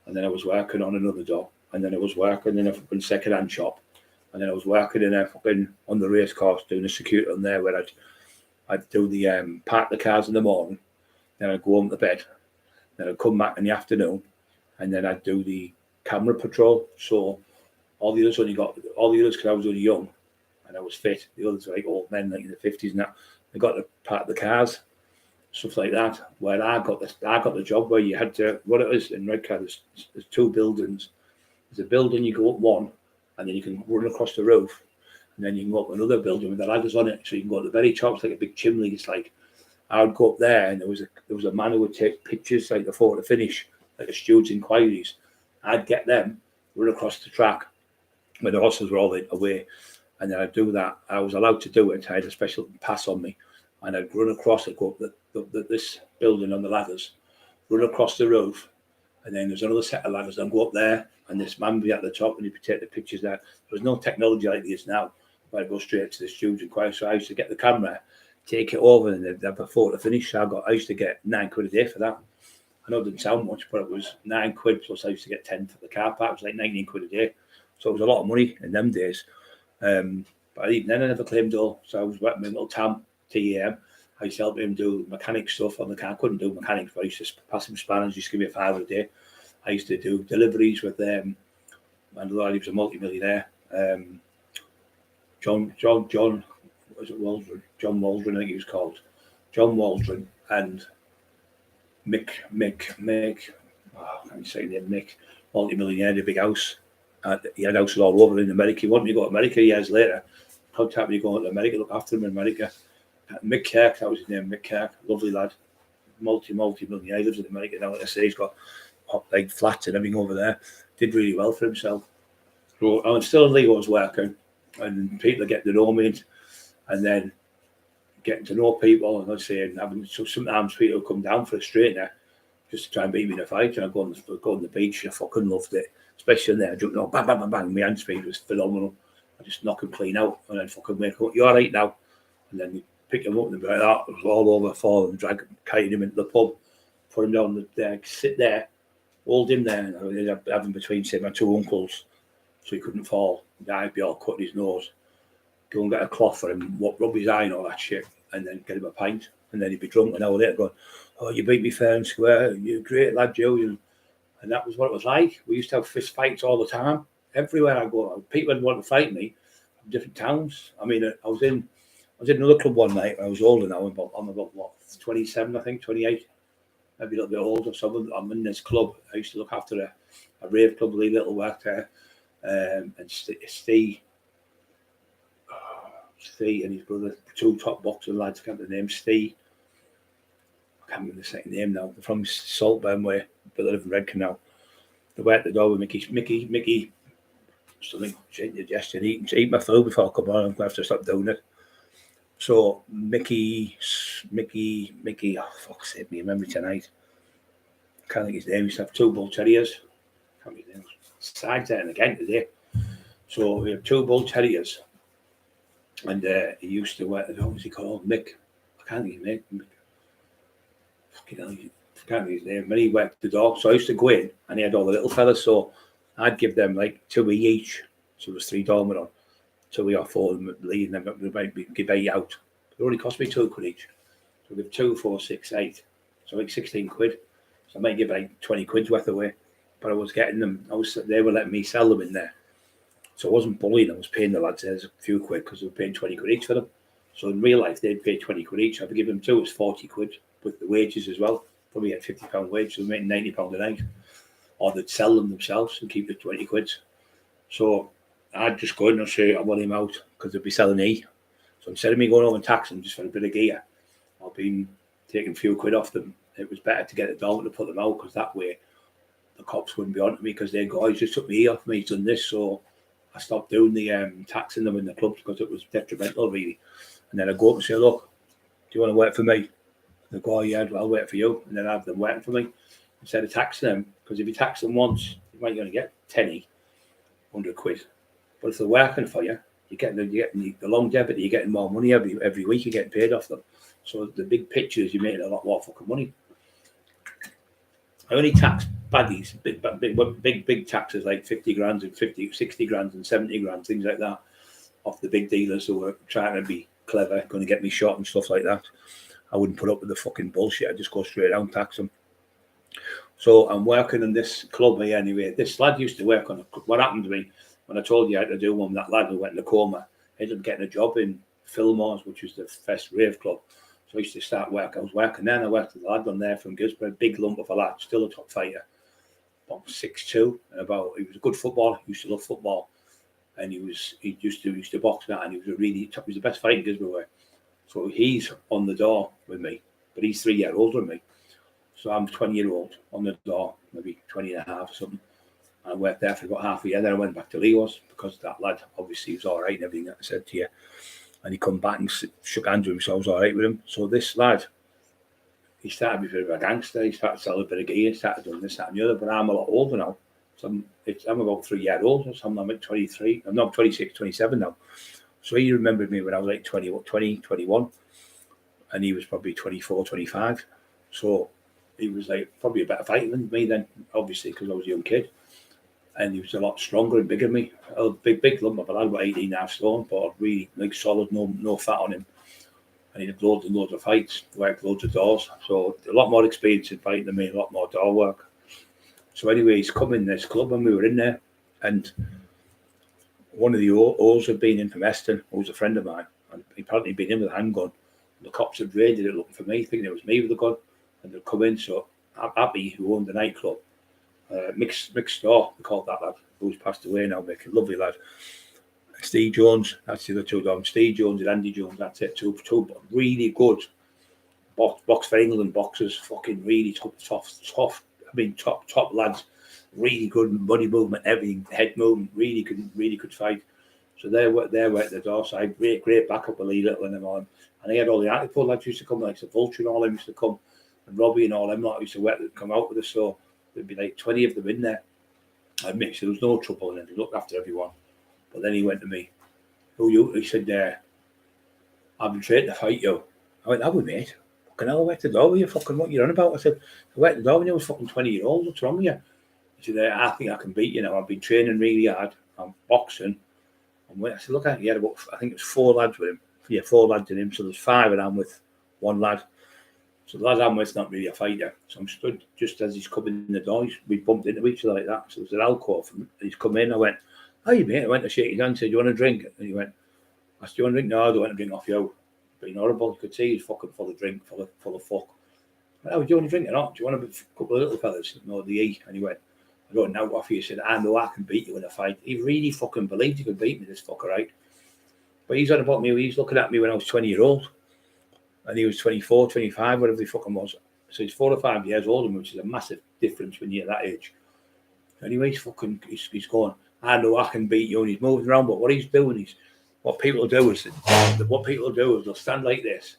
and then I was working on another door, and then I was working in a fucking second-hand shop, and then I was working in a fucking on the race course doing a security on there where I'd do the park the cars in the morning, then I'd go home to bed, then I'd come back in the afternoon. And then I'd do the camera patrol. So all the others because I was only young and I was fit. The others were like old men, like in the 50s and that. They got to park the cars, stuff like that. Where I got the job where you had to, what it is in Redcar, there's 2 buildings. There's a building you go up one, and then you can run across the roof, and then you can go up another building with the ladders on it. So you can go to the very top, it's like a big chimney. It's like I would go up there, and there was a man who would take pictures like before the finish. Like the stewards' inquiries, I'd get them, run across the track where the horses were all away, and then I'd do that. I was allowed to do it. I had a special pass on me, and I'd run across it, go up this building on the ladders, run across the roof, and then there's another set of ladders, and go up there, and this man would be at the top, and he'd take the pictures there. There was no technology like this now, where I go straight to the stewards' inquiry. So I used to get the camera, take it over, and they'd have a photo finish. So I used to get 9 quid a day for that. I know it didn't sound much, but it was 9 quid plus I used to get 10 for the car park. It was like 19 quid a day. So it was a lot of money in them days. But even then I never claimed all. So I was working with little Tam, TEM. I used to help him do mechanic stuff on the car. I couldn't do mechanics, but I used to pass him spanners, just give me $5 a day. I used to do deliveries with them. My lad, he was a multi-millionaire. John, was it Waldron? John Waldron, I think he was called. John Waldron and Mick, I can't say the name, Mick, multi-millionaire, the big house. He had houses all over in America. He wanted me to go to America years later. Contacted me going to America, look after him in America. Mick Kirk, that was his name, Mick Kirk, lovely lad. Multi-millionaire. He lives in America now, like I say, he's got like flats and everything over there. Did really well for himself. So I was still in Lego's working, and people are getting to know me, and then getting to know people, and I say, and having, so sometimes people come down for a straightener just to try and beat me in a fight, and I go on the beach. I fucking loved it, especially in there. I jumped on, bang, bang, bang, bang. My hand speed was phenomenal. I just knock him clean out, and then fucking wake up. You all right now? And then you pick him up and be like that. It was all over, falling, carrying him into the pub, put him down the deck, sit there, hold him there, and I ended up having between, say, my two uncles, so he couldn't fall. I'd be all cutting his nose. Go and get a cloth for him, rub his eye and all that shit, and then get him a pint. And then he'd be drunk an hour later going, "Oh, you beat me fair and square. You're a great lad, Joe." And that was what it was like. We used to have fist fights all the time. Everywhere I go, people would want to fight me from different towns. I mean, I was in another club one night. I was older now. I'm about what, 27, I think, 28, maybe a little bit older. So I'm in this club. I used to look after a rave club, Lee Little worked there, and Steve and his brother, two top boxing lads. I can't remember the name. Steve. I can't remember the second name now. They're from Saltburn way, but they live in Redcar now. They were at the door with Mickey. Something change your gesture. Eat my food before I come on. I'm going to have to stop doing it. So Mickey. Oh, fuck's sake, me memory tonight. I can't think his name. He used to have two bull terriers. I can't remember his name. Sides there and again today. So we have two bull terriers, and he used to work. What was he called? Mick. I can't think his name. Mick. Fucking hell, I can't think his name. When he worked the dog, so I used to go in, and he had all the little fellas. So I'd give them like 2 each. So it was 3 doormen on. 2 or 4 of them lead, and then they might give 8 out. It only cost me £2 each. So I give 2, 4, 6, 8. So like 16 quid. So I might give like 20 quid's worth away. But I was getting them, they were letting me sell them in there. So I wasn't bullying, I was paying the lads a few quid because they were paying 20 quid each for them. So in real life, they'd pay 20 quid each. I'd give them 2, it's 40 quid with the wages as well. Probably had £50 wage, so they're making £90 a night. Or they'd sell them themselves and keep the 20 quids. So I'd just go in and say, I want him out because they'd be selling E. So instead of me going over and taxing them just for a bit of gear, I've been taking a few quid off them. It was better to get the dog to put them out because that way the cops wouldn't be on to me because they go, "Oh, he's just took me off me, he's done this." So I stopped doing the taxing them in the clubs because it was detrimental, really. And then I go up and say, "Look, do you want to work for me?" They go, "Oh, yeah, I'll work for you." And then I have them working for me instead of taxing them, because if you tax them once, you might only get 10, 100 quid. But if they're working for you, you're getting the longevity, you're getting more money every week, you're getting paid off them. So the big picture is you're making a lot more fucking money. I only tax baddies, big taxes like 50 grand and 60 grand and 70 grand, things like that, off the big dealers who are trying to be clever, going to get me shot and stuff like that. I wouldn't put up with the fucking bullshit. I'd just go straight down and tax them. So I'm working in this club here anyway. This lad used to work on what happened to me when I told you I had to do one. That lad who went in a coma ended up getting a job in Fillmore's, which was the first rave club. So I used to start work. I was working there, and I worked with a lad on there from Gisborne, big lump of a lad, still a top fighter, about 6'2", and he was a good footballer. He used to love football, and he used to box that, and he was the best fighter in Gisborne. So he's on the door with me, but he's 3 years older than me. So I'm 20-year-old on the door, maybe 20 and a half or something. I worked there for about half a year. Then I went back to Lego's because that lad obviously was all right and everything that I said to you. And he come back and shook hands with him, so I was all right with him. So this lad, he started to be a bit of a gangster. He started selling a bit of gear, started doing this, that, and the other. But I'm a lot older now. So I'm about 3 years older. So I'm like 23. I'm not 26, 27 now. So he remembered me when I was like 20, 21. And he was probably 24, 25. So he was like probably a better fighter than me then, obviously, because I was a young kid. And he was a lot stronger and bigger than me. A big lump of a lad, about 18.5 stone, but really like solid, no fat on him. And and he had loads and loads of fights, worked loads of doors. So a lot more experience in fighting than me, a lot more door work. So anyway, he's come in this club and we were in there, and one of the O's had been in from Eston, who was a friend of mine, and he apparently been in with a handgun. And the cops had raided it looking for me, thinking it was me with the gun, and they'd come in. So Abby, who owned the nightclub, Mick Store, we called that lad, who's passed away now, Mick, a lovely lad. Steve Jones, that's the other two dogs. Steve Jones and Andy Jones, that's it. Two really good box for England boxers, fucking really tough. I mean, top lads, really good body movement, everything, head movement, really could fight. So they were at the door side, great backup with Lee Little and them on. And they had all the Hartlepool lads used to come, like the Vulture and all them used to come, and Robbie and all them lot used to come out with us. So there'd be like 20 of them in there. I admit, there was no trouble, and he looked after everyone. But then he went to me, "Who you?" He said, "I've been trained to fight you." I went, "That was mate. Fucking hell, I went to the door with you. Fucking what you on about?" I said, "I went to the door when you was fucking 20-year-old. What's wrong with you?" He said, "I think I can beat you now. I've been training really hard. I'm boxing." And I said, "Look at it. He had about, I think it was 4 lads with him. Yeah, 4 lads in him. So there's 5 and I'm with 1 lad. So the lad I'm with's not really a fighter. So I'm stood just as he's coming in the door. We bumped into each other like that. So there's an alcove. And he's come in. I went, "Hey, mate." I went to shake his hand and said, "Do you want a drink?" And he went, "I said, do you want a drink?" "No, I don't want a drink off you." Being horrible. You could see he's fucking full of drink, full of fuck. I went, "Oh, do you want a drink or not? Do you want a couple of little fellas?" "No, the E." And he went, "I don't know off you." He said, "I know I can beat you in a fight." He really fucking believed he could beat me, this fucker, right? But he's on about me. He's looking at me when I was 20-year-old. And he was 24, 25, whatever he fucking was. So he's 4 or 5 years older than me, which is a massive difference when you're that age. Anyway, he's going, "I know I can beat you," and he's moving around. But what he's doing is, what people do is they'll stand like this,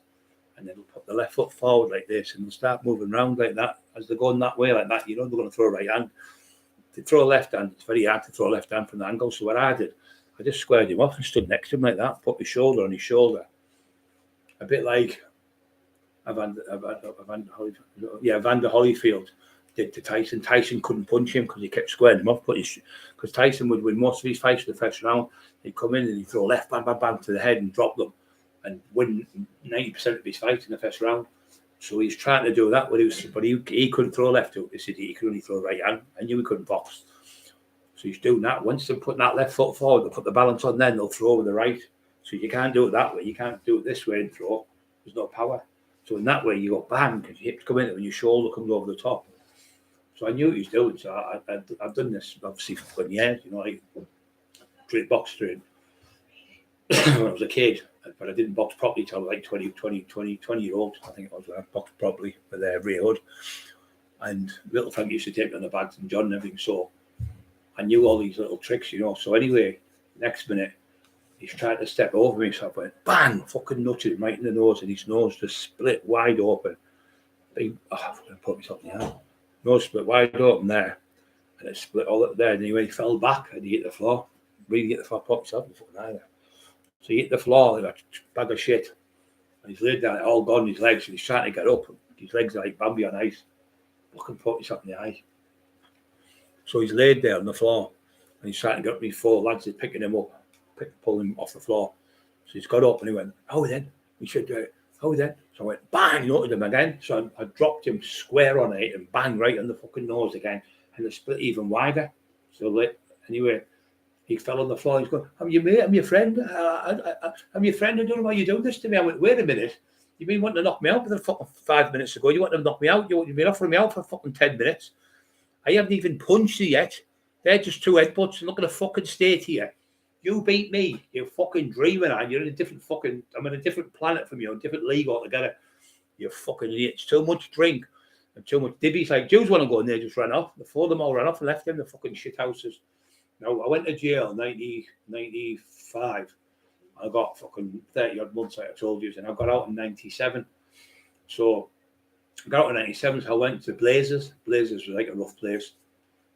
and then they'll put the left foot forward like this, and they'll start moving around like that as they're going that way like that. You know they're going to throw a right hand. To throw a left hand, it's very hard to throw a left hand from the angle. So what I did, I just squared him off and stood next to him like that, put my shoulder on his shoulder, a bit like Evander Holyfield did to Tyson. Tyson couldn't punch him because he kept squaring him off. Because Tyson would win most of his fights in the first round. He'd come in and he'd throw left, bam, bam, bam to the head and drop them and win 90% of his fights in the first round. So he's trying to do that, but he couldn't throw left hook. He said he could only throw right hand. I knew he couldn't box. So he's doing that. Once they're putting that left foot forward, they'll put the balance on, then they'll throw with the right. So you can't do it that way. You can't do it this way and throw. There's no power. So in that way, you go bang, because your hips come in when your shoulder comes over the top. So I knew what he was doing. So I've done this, obviously, for 20 years, like box training when I was a kid. But I didn't box properly till like 20-year-old. I think it was when I boxed properly with Ray Hood. And little Frank used to take me on the bags and John and everything. So I knew all these little tricks, So anyway, next minute, he's trying to step over me. So I went, bang, fucking nutted him right in the nose. And his nose just split wide open. I'm going to put myself in the eye. Nose split wide open there. And it split all up there. And when he fell back and he hit the floor, really hit the floor, put myself in the fucking eye there. So he hit the floor like a bag of shit. And he's laid down, all gone, his legs. And he's trying to get up. His legs are like Bambi on ice. Fucking put himself in the eye. So he's laid there on the floor. And he's trying to get up. These 4 lads are picking him up, pulling him off the floor. So he's got up and he went, "Oh, then." He said, "Oh, then." So I went, bang, nutted him again. So I dropped him square on it and bang right on the fucking nose again. And it split even wider. So anyway, he fell on the floor. He's going, "I'm your mate, I'm your friend. I'm your friend. I don't know why you're doing this to me." I went, "Wait a minute. You've been wanting to knock me out for fucking 5 minutes ago. You want to knock me out? You've been offering me out for fucking 10 minutes. I haven't even punched you yet. They're just 2 headbutts. And look at the fucking state here. You beat me. You're fucking dreaming, and you're in a different fucking, I'm in a different planet from you, a different league altogether. You fucking idiot. It's too much drink and too much divvies. Like, Jews want to go in there, just ran off. The 4 of them all ran off and left them, the fucking shit houses. Now, I went to jail in 1995. I got fucking 30 odd months, like I told you, and I got out in 97. So I got out in 97, so I went to Blazers. Blazers was like a rough place.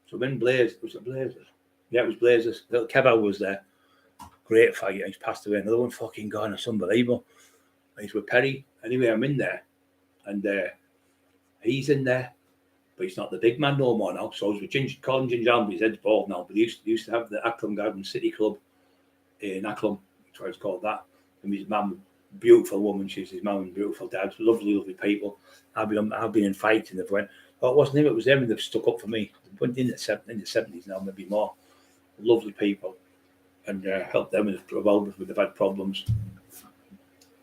So I'm in Blazers. Was it Blazers? Yeah, it was Blazers. Little Kevin was there. Great fighter. He's passed away. Another one fucking gone. It's unbelievable. He's with Perry. Anyway, I'm in there. And he's in there. But he's not the big man no more now. So I was with Colin Ginger Allen, his head's bald now. But he used to have the Acklam Garden City Club in Acklam. That's why it's called that. And his mum beautiful woman. She's his mum and beautiful dad. Lovely people. I've been in fights and they've went, oh, it wasn't him, it was them, and they've stuck up for me. Went in the 70s now, maybe more. Lovely people, and helped them with when they've had problems.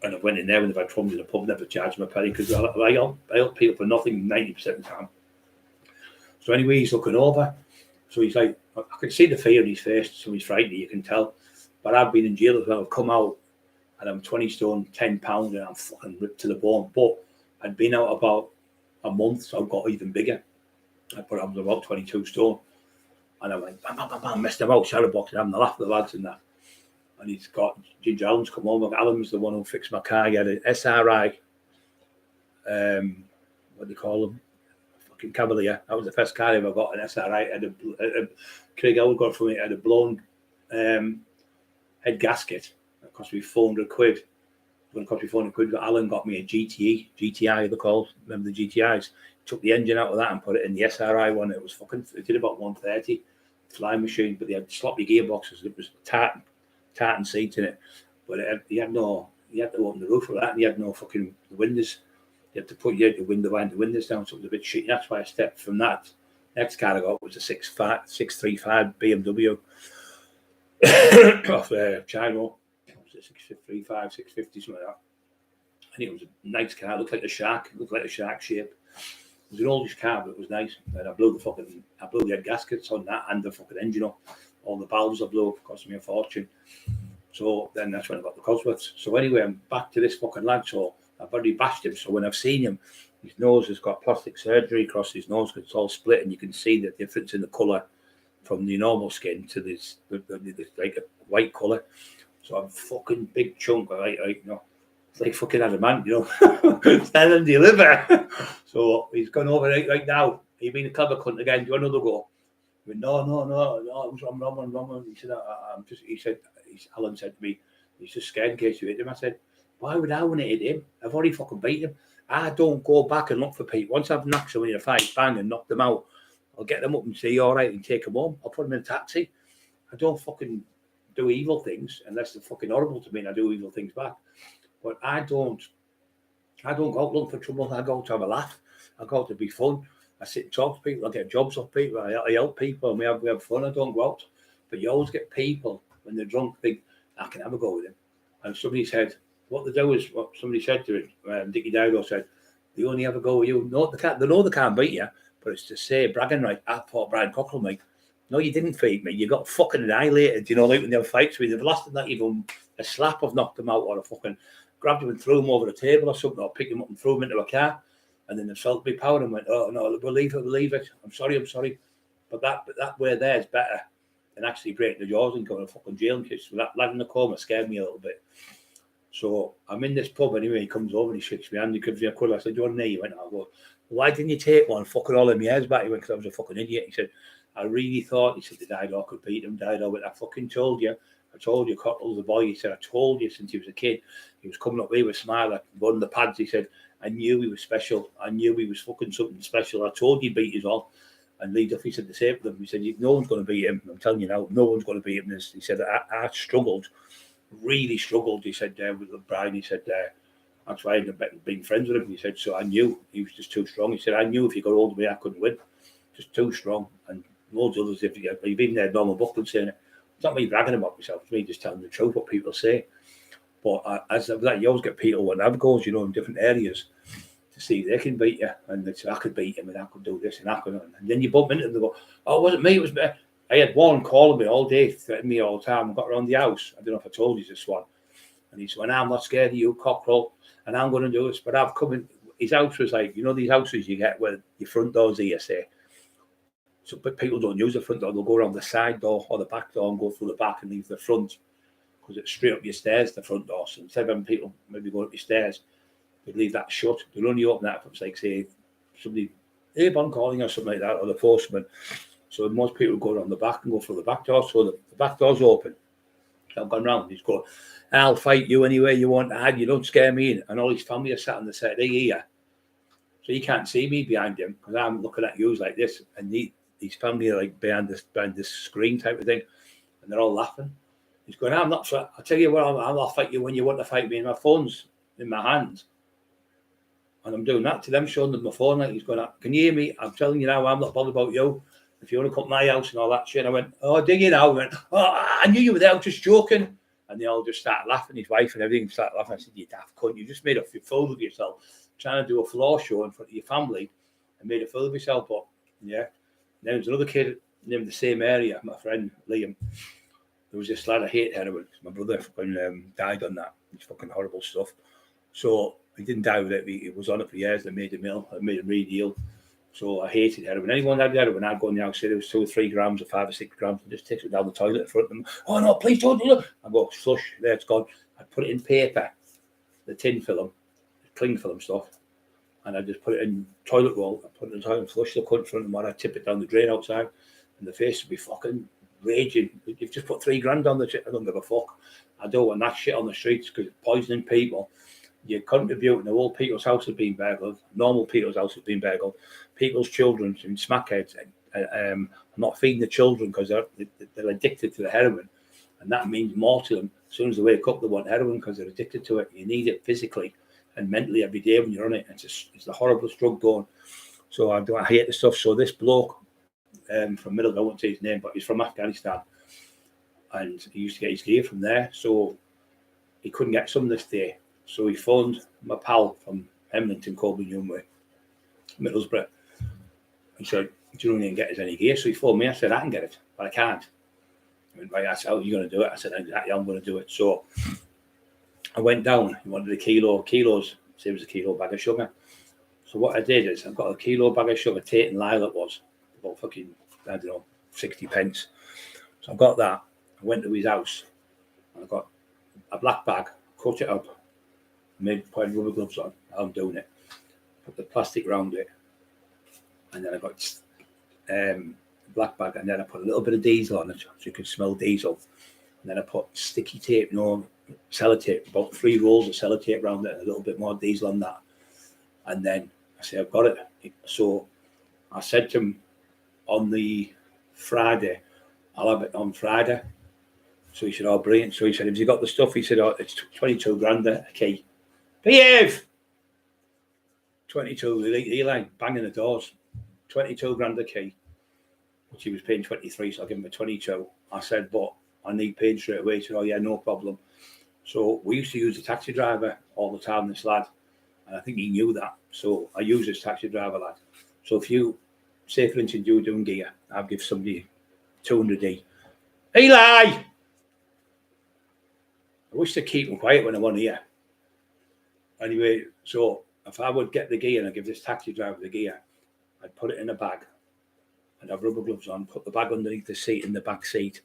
And I went in there when they've had problems in the pub, never charged them a penny because I help people for nothing 90% of the time. So anyway, he's looking over. So he's like, I can see the fear in his face, so he's frightened, you can tell. But I've been in jail as well. I've come out and I'm 20 stone, 10 pounds, and I'm fucking ripped to the bone. But I'd been out about a month, so I got even bigger. I was about 22 stone. And I'm like, bam, bam, bam, bam, messed about, shadow boxing, having the laugh of the lads and that. And he's got Ginger Allen's come home. Alan's the one who fixed my car. He had an SRI, what do you call them? Fucking Cavalier. That was the first car I ever got, an SRI. Craig Howard got from it, had a blown head gasket. It cost me 400 quid. It was going to cost me 400 quid. But Alan got me a GTI, they're called. Remember the GTIs? Took the engine out of that and put it in the SRI one. It was it did about 130. Flying machine, but they had sloppy gearboxes. It was tartan seats in it, but he had to open the roof for that, and he had no fucking windows. You had the window behind the windows down, so it was a bit shitty. That's why I stepped from that. Next car I got was a 635 BMW off Chino. It was a 635, 650, something like that. And it was a nice car. It looked like a shark. It looked like a shark shape. It was an oldish car, but it was nice. And I blew the head gaskets on that and the fucking engine up. All the valves I blew up, cost me a fortune. So then that's when I got the Cosworths. So anyway, I'm back to this fucking lad. So I've already bashed him. So when I've seen him, his nose has got plastic surgery across his nose because it's all split, and you can see the difference in the colour from the normal skin to this like a white colour. So I'm fucking big chunk, right, you know. It's like fucking adamant, you know. Stand and deliver. So he's gone over right now. He's been a clever cunt again. Do you want another go? I went, no, it was wrong. He said, Alan said to me, he's just scared in case you hit him. I said, why would I want to hit him? I've already fucking beat him. I don't go back and look for people. Once I've knocked someone in a fight, bang, and knocked them out, I'll get them up and say, all right, and take them home. I'll put them in a taxi. I don't fucking do evil things unless they're fucking horrible to me and I do evil things back. But I don't go out looking for trouble. I go out to have a laugh. I go out to be fun. I sit and talk to people. I get jobs off people. I help people. And we have fun. I don't go out. But you always get people when they're drunk think, I can have a go with him. And somebody said, what they do is what somebody said to it. Dickie Dowdell said, they only have a go with you. No, they know they can't beat you, but it's to say bragging right. I fought Brian Cockerill, mate. No, you didn't feed me. You got fucking annihilated. You know, like when they have fights with you. The last of that, even a slap of knocked them out or a fucking grabbed him and threw him over the table or something, or picked him up and threw him into a car. And then they felt me power and went, oh, no, we'll leave it. I'm sorry. But that way there is better than actually breaking the jaws and going to fucking jail and kids. So that lad in the coma scared me a little bit. So I'm in this pub anyway. He comes over and he shakes me hand. He gives me a cuddle. I said, do you want an knee? He went, I go, why didn't you take one? Fucking all of my hairs back. He went, because I was a fucking idiot. He said, I really thought, he said, the Dido could beat him. Dido, but I fucking told you. I told you, Cockerill, the boy. He said, I told you since he was a kid. He was coming up with a smile, one of the pads. He said, I knew he was special. I knew he was fucking something special. I told you beat us all. And Lee Duffy said the same to them. He said, no one's going to beat him. I'm telling you now, no one's going to beat him. He said, I struggled, really struggled. He said, with Brian, he said, that's why I ended up being friends with him. He said, so I knew he was just too strong. He said, I knew if he got hold of me, I couldn't win. Just too strong. And loads of others, if you've been there, Norman Buckland saying it. It's not me bragging about myself. It's me just telling the truth, what people say. But as of that, you always get people when have goals, you know, in different areas to see if they can beat you. And they say, I could beat him and I could do this and I could. And then you bump into them and go, oh, it wasn't me, it was me. I had one calling me all day, threatening me all the time. I got around the house. I don't know if I told you this one. And he said, I'm not scared of you, Cockerill, and I'm going to do this. But I've come in. His house was like, you know, these houses you get where your front door's here, say. So, but people don't use the front door. They'll go around the side door or the back door and go through the back and leave the front because it's straight up your stairs, the front door. So instead of having people maybe going up your stairs, they'd leave that shut. They'll only open that if it's like, say, somebody, airborne calling or something like that, or the postman. So most people go around the back and go through the back door. So the back door's open. So I've gone round. He's going, I'll fight you anywhere you want, Dad. You don't scare me. And all his family are sat on the side. They're here. So you can't see me behind him because I'm looking at you like this. And his family are like behind this screen type of thing. And they're all laughing. He's going, I'm not, I tell you what, I'll fight you when you want to fight me. And my phone's in my hand. And I'm doing that to them, showing them my phone. Like, he's going, can you hear me? I'm telling you now, I'm not bothered about you. If you want to come to my house and all that shit. I went, oh, do you now? I went, oh, I knew you were there, just joking. And they all just started laughing, his wife and everything started laughing. I said, you daft cunt, you just made a fool of yourself, trying to do a floor show in front of your family and made a fool of yourself. But, yeah. And then there was another kid in the same area, my friend, Liam. There was this lad, I hate heroin. My brother fucking died on that. It's fucking horrible stuff. So he didn't die with it. He was on it for years. They made him ill. I made him really ill. So I hated heroin. Anyone that had heroin, I'd go in the house, say there was 2 or 3 grams or 5 or 6 grams, and just takes it down the toilet in front of them. Oh no, please don't do that. I go, flush, there it's gone. I'd put it in paper, the tin film, cling film stuff, and I'd just put it in toilet roll. I put it in the toilet and flush the cunt in front of them, and I'd tip it down the drain outside, and the face would be fucking raging. You've just put 3 grand on the shit. I don't give a fuck. I don't want that shit on the streets because poisoning people. You're contributing to all people's house have been burgled, normal people's house have been burgled, people's children in smackheads, not feeding the children because they're addicted to the heroin, and that means more to them. As soon as they wake up, they want heroin because they're addicted to it. You need it physically and mentally every day when you're on it. It's the horriblest drug going. So I hate the stuff. So this bloke from Middle, I won't say his name, but he's from Afghanistan, and he used to get his gear from there. So he couldn't get some this day. So he phoned my pal from Emlington, Colburn, Youngway, Middlesbrough. He said, do you know he can get us any gear? So he phoned me. I said, I can get it, but I can't. I went, right, that's how you're going to do it. I said, exactly, I'm going to do it. So I went down. He wanted kilos, say it was a kilo bag of sugar. So what I did is I got a kilo bag of sugar, Tate and Lyle it was, about fucking, I don't know, 60 pence. So I got that. I went to his house. And I got a black bag, cut it up, put rubber gloves on. I'm doing it. Put the plastic around it, and then I got black bag, and then I put a little bit of diesel on it so you could smell diesel. And then I put sticky tape, sellotape, about 3 rolls of sellotape around it, and a little bit more diesel on that. And then I said, I've got it. So I said to him on the Friday, I'll have it on Friday. So he said, oh, brilliant. So he said, have you got the stuff? He said, oh, it's 22 grand a key. Behave! 22, Eli banging the doors. 22 grand a key, which he was paying 23, so I gave him a 22. I said, but I need paid straight away. He said, oh yeah, no problem. So we used to use a taxi driver all the time, this lad, and I think he knew that. So I use this taxi driver lad. So if you, say for instance, you were doing gear, I'll give somebody 200D. Eli! I wish to keep him quiet when I'm on here. Anyway, so if I would get the gear and I give this taxi driver the gear, I'd put it in a bag and have rubber gloves on, put the bag underneath the seat in the back seat.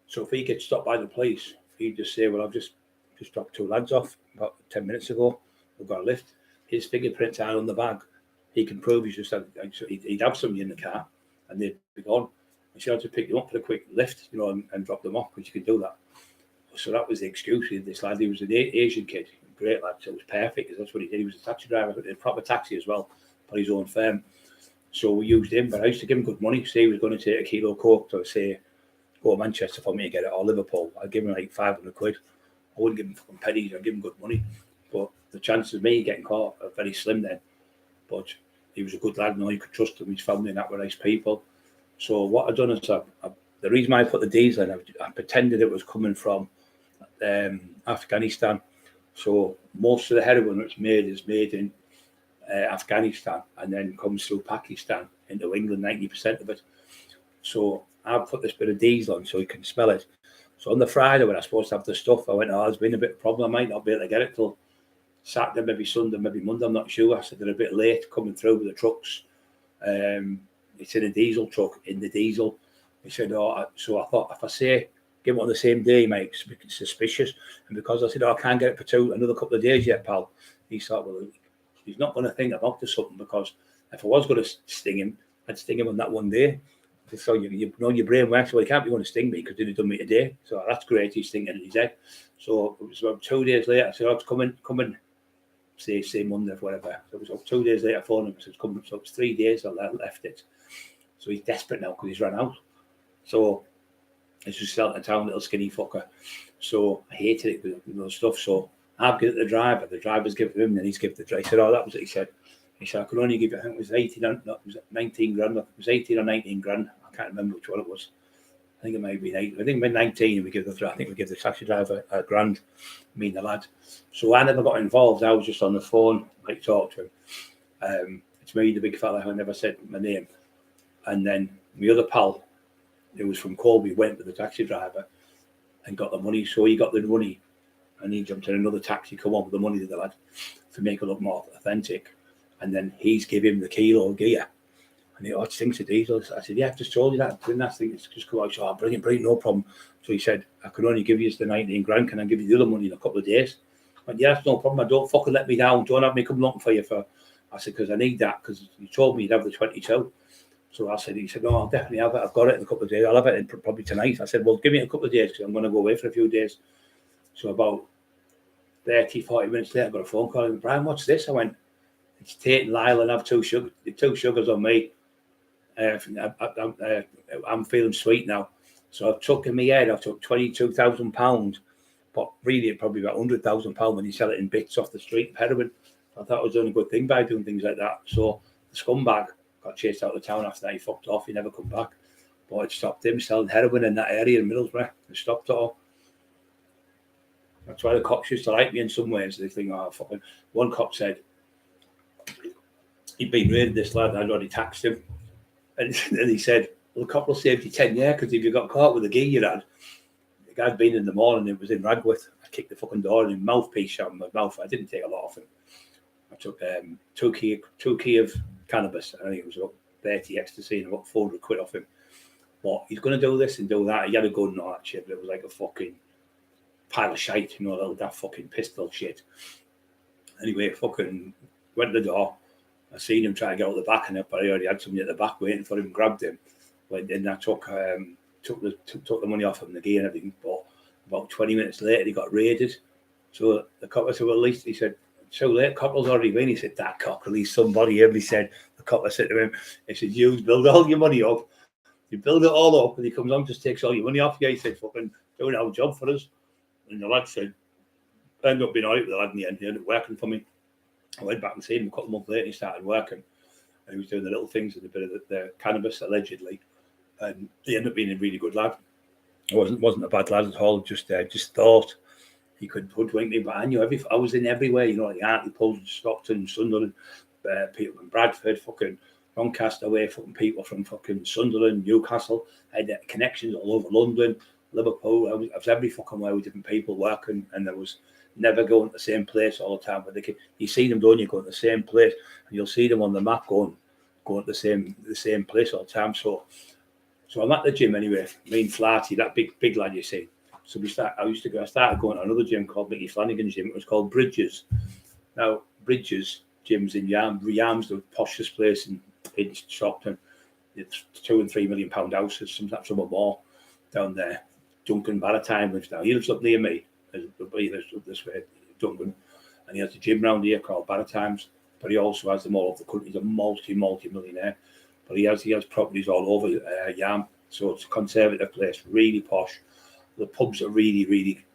So if he gets stopped by the police, he'd just say, well, I've just dropped 2 lads off about 10 minutes ago. We've got a lift. His fingerprints are on the bag. He can prove he's just had, he'd have somebody in the car and they'd be gone. And so I had to pick them up for a quick lift, and drop them off, because you can do that. So that was the excuse. This lad, he was an Asian kid, great lad, so it was perfect, because that's what he did. He was a taxi driver, a proper taxi as well, for his own firm. So we used him, but I used to give him good money. Say he was going to take a kilo of coke to, say, go to Manchester for me to get it, or Liverpool. I'd give him like 500 quid. I wouldn't give him fucking pennies, I'd give him good money. But the chances of me getting caught are very slim then. But he was a good lad, you could trust him, his family and that were nice people. So what I've done is, the reason why I put the diesel in, I pretended it was coming from Afghanistan. So most of the heroin that's made is made in Afghanistan and then comes through Pakistan into England, 90% of it. So I put this bit of diesel on so you can smell it. So on the Friday when I was supposed to have the stuff, I went, there's been a bit of a problem. I might not be able to get it till Saturday, maybe Sunday, maybe Monday, I'm not sure. I said they're a bit late coming through with the trucks. It's in a diesel truck, in the diesel. He said, so I thought, if I say, give it on the same day, he might be suspicious. And because I said, I can't get it for another couple of days yet, pal. He thought, well, he's not going to think I'm up to something, because if I was going to sting him, I'd sting him on that one day. So you know your brain works, well, he can't be going to sting me because he'd have done me today. So that's great, he's thinking in his head. So it was about 2 days later, I said, it's coming, say Monday or whatever. So it was about 2 days later, I phoned him, I said, coming. So it was 3 days I left it. So he's desperate now because he's run out. So It's just out in town, little skinny fucker. So I hated it with those stuff. So I've given it to the driver. The driver's given it to him, and then he's given it to the driver. He said, "Oh, that was it." He said, "I could only give you, I think it was 18, no, it was 19 grand. It was 18 or 19 grand. I can't remember which one it was. I think it might be 8. I think it was 19, and we give the taxi driver a grand, me and the lad. So I never got involved. I was just on the phone, like talk to him. It's me, the big fella, who never said my name. And then my other pal, who was from Colby, went with the taxi driver and got the money. So he got the money, and he jumped in another taxi, come on with the money to the lad to make it look more authentic. And then he's giving him the kilo of gear. And he, it stinks of diesel. I said, yeah, I've just told you that. Didn't I think it's just come out? So, brilliant, no problem. So he said, I could only give you the 19 grand. Can I give you the other money in a couple of days? I went, yeah, that's no problem. I don't fucking let me down. Don't have me come looking for you for. I said, because I need that, because you told me you'd have the 22. So I said, he said, no, I'll definitely have it. I've got it in a couple of days. I'll have it in probably tonight. I said, well, give me a couple of days because I'm going to go away for a few days. So about 30, 40 minutes later, I got a phone call. And Brian, what's this? I went, it's Tate and Lyle, and I have two sugars on me. I'm feeling sweet now. So I took in my head, I took £22,000, but really it probably about £100,000 when you sell it in bits off the street of heroin. I thought I was doing a good thing by doing things like that. So the scumbag got chased out of town after that. He fucked off. He never come back. But it stopped him selling heroin in that area in Middlesbrough. It stopped it all. That's why the cops used to like me in some ways. They think, oh, fucking. One cop said he'd been raided, this lad, I'd already taxed him. And he said, well, the cop will save you 10 years because if you got caught with the gear you had, the guy'd been in the morning, it was in Ragworth. I kicked the fucking door and his mouthpiece shut in my mouth. I didn't take a lot off him. I took 2 key of cannabis. I think it was about 30 ecstasy and about 400 quid off him. But he's going to do this and do that. He had a gun and all that shit, but it was like a fucking pile of shite, that fucking pistol shit. Anyway, fucking went to the door. I seen him try to get out the back, and I already had somebody at the back waiting for him, grabbed him. Went in, I took the money off him, the gear and everything. But about 20 minutes later, he got raided. So the cop said, well, at least, he said, so late, Cockerill's already been. He said, that Cockerill, he's somebody. He said, the cop said to him, he said, you build all your money up. You build it all up, and he comes on, just takes all your money off you. He said, fucking doing our job for us. And the lad said, I ended up being all right with the lad in the end. He ended up working for me. I went back and seen him a couple of months later. He started working, and he was doing the little things and a bit of the cannabis allegedly. And he ended up being a really good lad. It wasn't a bad lad at all. Just thought he could hoodwink me, but I knew I was in everywhere. Like Hartlepool, Stockton, Sunderland, people from Bradford, fucking Doncaster way, fucking people from fucking Sunderland, Newcastle. I had connections all over London, Liverpool. I was every fucking way with different people working, and there was never going to the same place all the time. But you see them, don't you, going to the same place, and you'll see them on the map going to the same place all the time. So I'm at the gym anyway. Me and Flatty, that big lad you see. So I started going to another gym called Mickey Flanagan's gym. It was called Bridges. Now Bridges gym's in Yarm's the poshest place in Stockton. It's £2 and £3 million houses, sometimes some more down there. Duncan Baratime lives down. He lives up near me. He lives up this way, Duncan, and he has a gym round here called Baratimes. But he also has them all over the country. He's a multi-millionaire. But he has properties all over Yarm. So it's a conservative place, really posh. The pubs are really, really,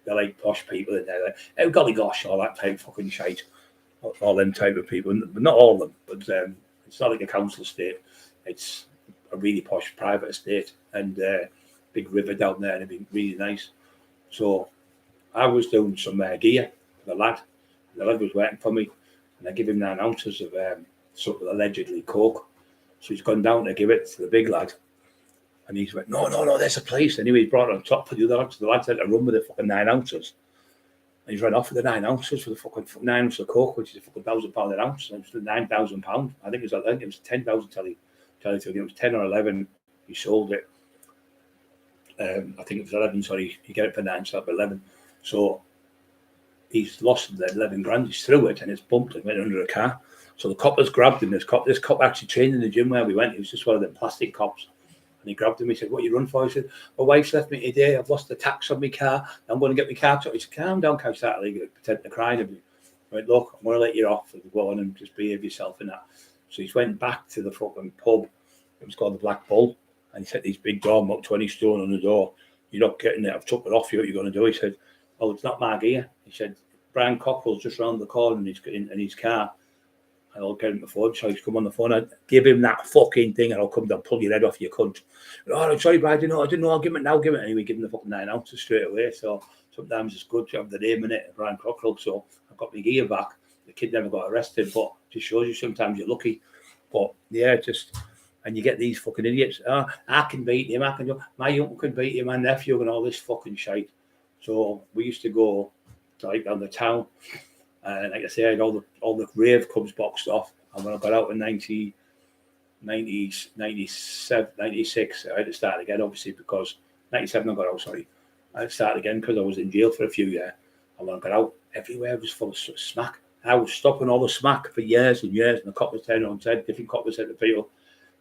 they're like posh people in there. Like, golly gosh, all that type of fucking shite. All them type of people. But not all of them. But it's not like a council estate. It's a really posh private estate. And big river down there, and it'd be really nice. So I was doing some gear for the lad. The lad was working for me, and I give him 9 ounces of something allegedly coke. So he's gone down to give it to the big lad, and he's went, no, there's a place. Anyway, he brought it on top for the other lads. The lad had to run with the fucking 9 ounces, and he's run off with the 9 ounces for the fucking 9 ounces of coke, which is a fucking £1,000 an ounce. And it was £9,000. I think it was 10,000. Tell you, it was 10 or 11. He sold it. I think it was 11. Sorry, you get it for 9, so 11. So he's lost the 11 grand. He's threw it, and it's bumped and went under a car. So the coppers grabbed him. This cop actually trained in the gym where we went. He was just one of the plastic cops. And he grabbed him. He said, what you run for? He said, my wife's left me today. I've lost the tax on my car. I'm going to get my car took. He said, calm down, Coach. Pretend to cry. I went, look, I'm going to let you off. Go on and just behave yourself in that. So he went back to the fucking pub. It was called the Black Bull. And he said, these big door, about 20 stone on the door. You're not getting it. I've took it off you. What are you going to do? He said, oh, it's not my gear. He said, Brian Cockerill's just round the corner in his car. And I'll get him the phone. So he's come on the phone. I'd give him that fucking thing and I'll come down, pull your head off, you cunt. Oh, sorry, Brian, I didn't know. I'll give it now. Anyway, give him the fucking 9 ounces straight away. So sometimes it's good to have the name in it, Brian Cockerill. So I've got my gear back. The kid never got arrested, but it just shows you sometimes you're lucky. But yeah, and you get these fucking idiots. Oh, I can beat him. My uncle can beat him, my nephew, and all this fucking shite. So we used to go like down the town. And like I say, I had all the rave clubs boxed off. And when I got out in 96, I had to start again, obviously, because 97 I got out, sorry. I had to start again because I was in jail for a few years. And when I got out, everywhere was full of smack. I was stopping all the smack for years and years. And the cop was turning on and said, different cop was said to people.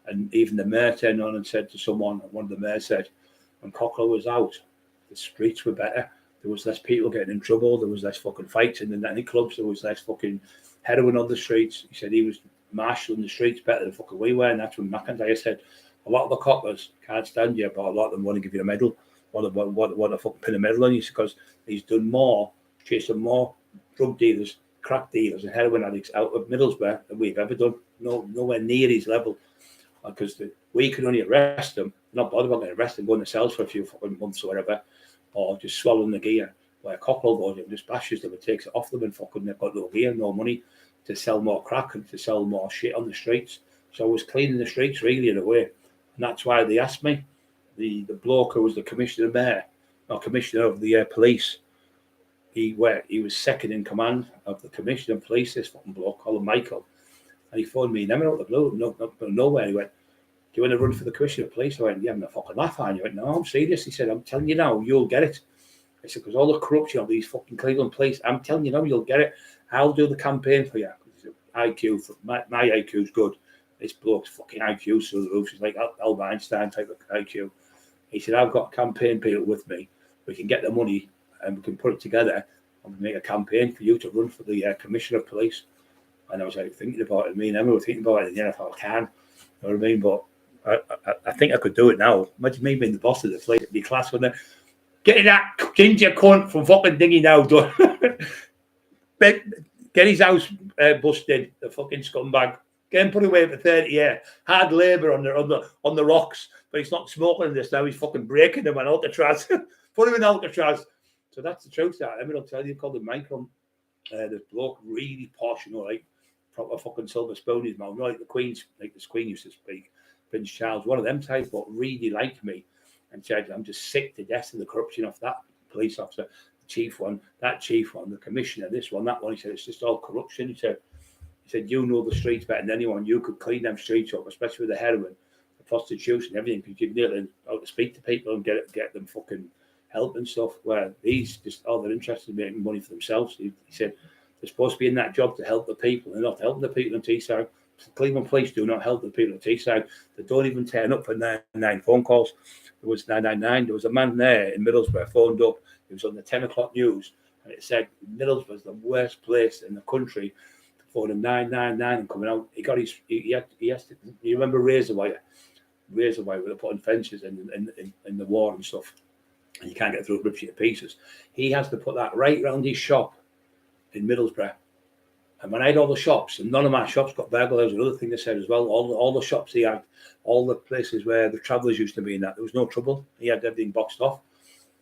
And even the mayor turned on and said to someone, one of the mayors said, when Cockerill was out, the streets were better. There was less people getting in trouble. There was less fucking fights in the nightclubs. There was less fucking heroin on the streets. He said he was marshalling the streets better than fucking we were. And that's when McIntyre said, a lot of the coppers can't stand you, but a lot of them want to give you a medal. Want to fucking pin a medal on you because he's done more, chasing more drug dealers, crack dealers and heroin addicts out of Middlesbrough than we've ever done. Nowhere near his level. Because we can only arrest them, not bother about getting arrested, going to cells for a few fucking months or whatever, or just swallowing the gear. Where Cockerill goes and just bashes them and takes it off them and fucking they've got no gear, no money to sell more crack and to sell more shit on the streets. So I was cleaning the streets really in a way. And that's why they asked me. The bloke who was the commissioner of the police, he was second in command of the commissioner of police, this fucking bloke called Michael. And he phoned me, never out of the blue, nowhere. He went, do you want to run for the commissioner of police? I went, yeah, I'm not fucking laugh on you. He went, no, I'm serious. He said, I'm telling you now, you'll get it. I said, because all the corruption of these fucking Cleveland police, I'm telling you now, you'll get it. I'll do the campaign for you. IQ, my IQ's good. This bloke's fucking IQ's through the roof. He's like Albert Einstein type of IQ. He said, I've got campaign people with me. We can get the money and we can put it together and make a campaign for you to run for the commissioner of police. And I was like thinking about it. Me and Emma were thinking about it. And then I thought, I can. You know what I mean? But I think I could do it now. Imagine me being the boss of the fleet. It'd be class, wouldn't it? Get that ginger cunt from fucking Dingy now done. Get his house busted, the fucking scumbag. Get him put away for 30 years. Hard labour on the rocks. But he's not smoking in this now. He's fucking breaking them on Alcatraz. Put him in Alcatraz. So that's the truth. That I mean, I'll tell you, called him Michael. This bloke, really posh, you know, like proper fucking silver spoon in his mouth, you know, like the Queen used to speak, Prince Charles, one of them types, but really liked me and said, I'm just sick to death of the corruption of that police officer, the chief one, the commissioner, this one, that one. He said, it's just all corruption. He said, you know the streets better than anyone. You could clean them streets up, especially with the heroin, the prostitution, everything, because you'd nearly out to speak to people and get them fucking help and stuff, where these just they're interested in making money for themselves. He said they're supposed to be in that job to help the people. They're not helping the people in Teesside. Cleveland police do not help the people in Teesside. They don't even turn up for 999 phone calls. There was 999. There was a man there in Middlesbrough phoned up. It was on the 10 o'clock news, and it said Middlesbrough is the worst place in the country for the 999 and coming out. He got his. He has to. You remember razor wire where they're putting fences in the war and stuff. And you can't get through, it rips you to pieces. He has to put that right round his shop in Middlesbrough. And when I had all the shops, and none of my shops got burgled, there was another thing they said as well. All the shops he had, all the places where the travellers used to be in, that there was no trouble. He had everything boxed off.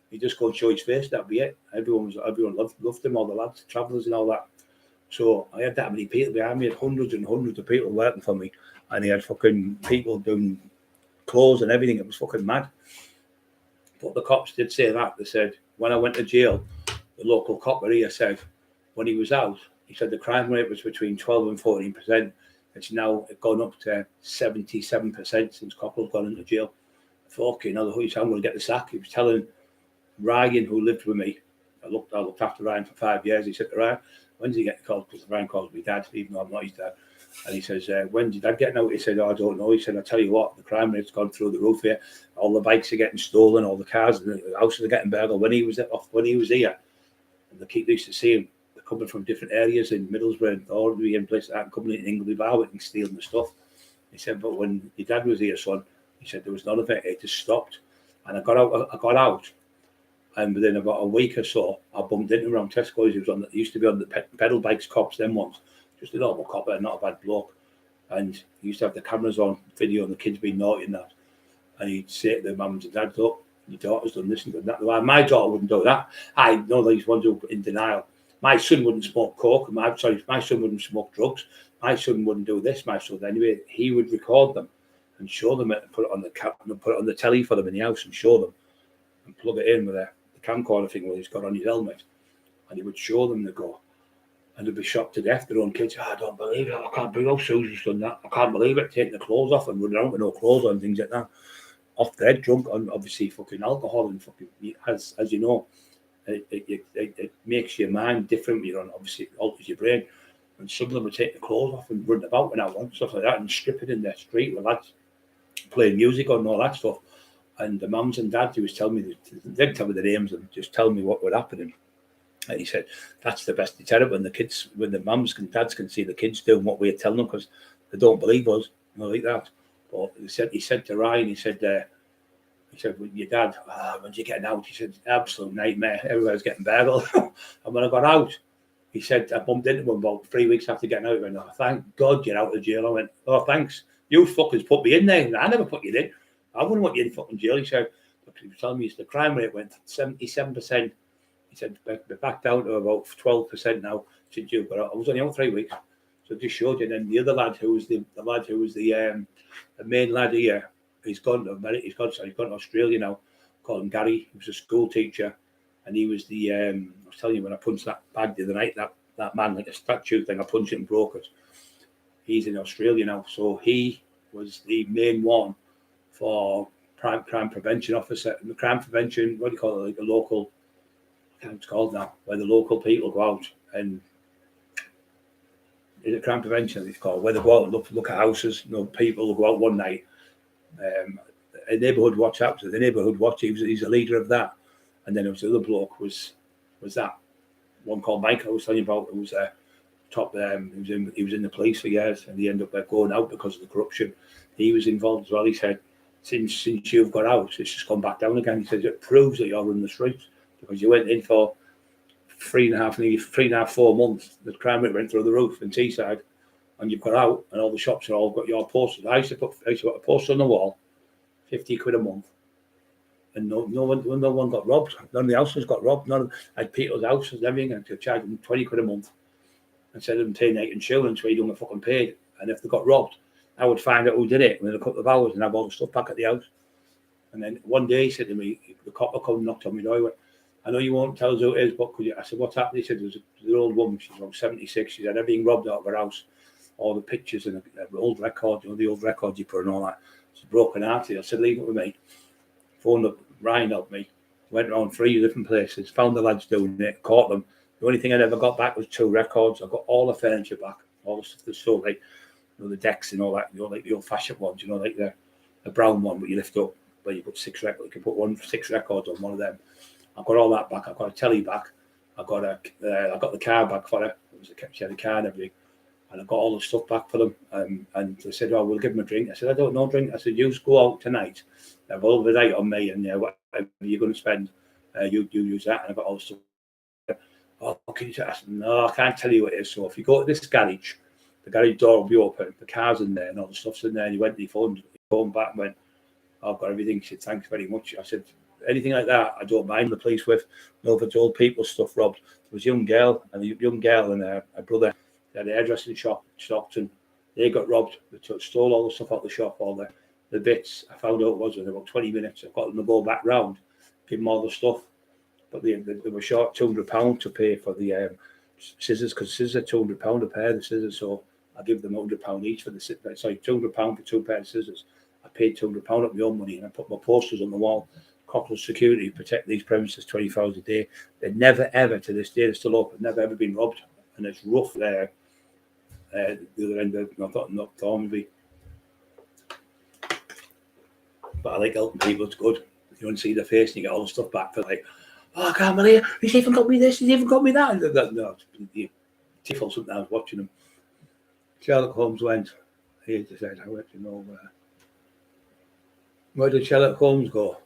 He just go and show his face. That'd be it. Everyone loved him, all the lads, travellers and all that. So I had that many people behind me. I had hundreds and hundreds of people working for me, and he had fucking people doing clothes and everything. It was fucking mad. But the cops did say that. They said, when I went to jail, the local cop here said, when he was out, he said the crime rate was between 12 and 14%. It's now gone up to 77% since Cockerill's gone into jail. Fucking hell, I'm going to get the sack. He was telling Ryan, who lived with me, I looked after Ryan for 5 years. He said to Ryan, when did he get the call? Because Ryan calls me dad, even though I'm not his dad. And he says, when did Dad get out? He said, I don't know. He said, I tell you what, the crime rate's gone through the roof here. All the bikes are getting stolen, all the cars, and the houses are getting burgled. When he was here, and the kids used to see him, they're coming from different areas in Middlesbrough and Alderby and places like that, coming in Ingleby Bar and stealing the stuff. He said, but when your dad was here, son, He said there was none of it. It just stopped. And I got out. And within about a week or so, I bumped into him around Tesco's. He used to be on the pedal bikes, cops, them ones. Just a normal copper, not a bad bloke. And he used to have the cameras on, video, and the kids being naughty and that. And he'd say to the mums and dads, look, your daughter's done this and done that. Well, my daughter wouldn't do that. I know these ones who are in denial. My son wouldn't smoke coke. My son wouldn't smoke drugs. My son wouldn't do this. My son, anyway, he would record them and show them it and put it on the telly for them in the house and show them and plug it in with the camcorder thing where he's got on his helmet, and he would show them the go. And they'd be shocked to death, their own kids. I don't believe it. I can't believe how Susie's done that. I can't believe it. Taking the clothes off and running around with no clothes on, things like that. Off their head, drunk on obviously fucking alcohol and fucking, as you know, it makes your mind different. You know, obviously it alters your brain. And some of them would take the clothes off and running about and out and stuff like that and stripping in their street with lads playing music on and all that stuff. And the mums and dads, he was telling me, they didn't tell me the names and just tell me what would happen. And he said, that's the best deterrent when the mums and dads can see the kids doing what we're telling them because they don't believe us, you know, like that. But he said to Ryan, he said, well, your dad, when's you getting out? He said, absolute nightmare. Everybody's getting burgled. And when I got out, he said, I bumped into him about 3 weeks after getting out. He went, oh, thank God you're out of jail. I went, oh, thanks. You fuckers put me in there. I never put you in. I wouldn't want you in fucking jail. He said, he was telling me the crime rate went 77%. He said, we're back down to about 12% now since you got out. I was only out 3 weeks. So it just showed you. And then the other lad who was the main lad here, he's gone to Australia now. Called him Gary. He was a school teacher. And he was I was telling you when I punched that bag the other night, that man, like a statue thing, I punched it and broke it. He's in Australia now. So he was the main one for crime prevention officer. The crime prevention, what do you call it, like a local, I can't know what it's called now, where the local people go out and, is it crime prevention it's called, where they go out and look at houses, you know, people will go out one night. A neighbourhood watch out, the neighbourhood watch, he's a leader of that. And then there was the other bloke was that one called Mike I was telling you about, who was a top, he was in the police for years and he ended up going out because of the corruption. He was involved as well. He said, since you've got out, it's just gone back down again. He says it proves that you're running the streets because you went in for 3.5, 4 months. The crime rate went through the roof in Teesside, and you've got out, and all the shops are all got your posters. I used to put a poster on the wall, 50 quid a month, and no one got robbed. None of the houses got robbed. I had people's houses and everything, and to charge them 20 quid a month, instead of them taking insurance where you don't get fucking paid. And if they got robbed, I would find out who did it within a couple of hours and have all the stuff back at the house. And then one day he said to me, the copper come and knocked on my door. He went, I know you won't tell us who it is, but could you? I said, what's happened? He said, there's an old woman, she's about 76, she's had everything robbed out of her house, all the pictures and the old records, the old records you put and all that. She's broken hearted. I said, leave it with me. Phoned up, Ryan helped me, went around 3 different places, found the lads doing it, caught them. The only thing I never got back was 2 records. I got all the furniture back, all the stuff that's sold, like, you know, the decks and all that, you know, like the old-fashioned ones, you know, like the brown one, but you lift up, where you put 6 records. You can put 6 records on one of them. I got all that back. I got a telly back. I got the car back for her. She had a car and everything, and I got all the stuff back for them. And they said, "Oh, we'll give them a drink." I said, "I don't know drink." I said, "You just go out tonight, have all the night on me, and whatever you're going to spend, you use that." And I got all the stuff. Oh, can you tell? I said, "No, I can't tell you what it is." So if you go to this garage, the garage door will be open. The car's in there and all the stuff's in there. And he went, he phoned back and went, "I've got everything." He said, "Thanks very much." I said, anything like that, I don't mind the police with. No, if it's old people stuff robbed. There was a young girl and her brother. They had a hairdressing shop in Stockton. They got robbed. They stole all the stuff out of the shop, all the bits. I found out it was in about 20 minutes. I got them to go back round, give them all the stuff. But they were short £200 to pay for the scissors, because scissors are £200 a pair, the scissors. So I give them £100 each for £200 for 2 pairs of scissors. I paid £200 of my own money, and I put my posters on the wall. Cockerill security protect these premises 24 hours a day. They're never ever, to this day, they're still open, never ever been robbed. And it's rough there. The other end of not Thornby. But I like helping people, it's good. You don't see their face and you get all the stuff back for like, oh, I can't believe it. He's even got me this, he's even got me that. And no, you tickle sometimes watching them. Sherlock Holmes went, he just said, I want to know Where did Sherlock Holmes go?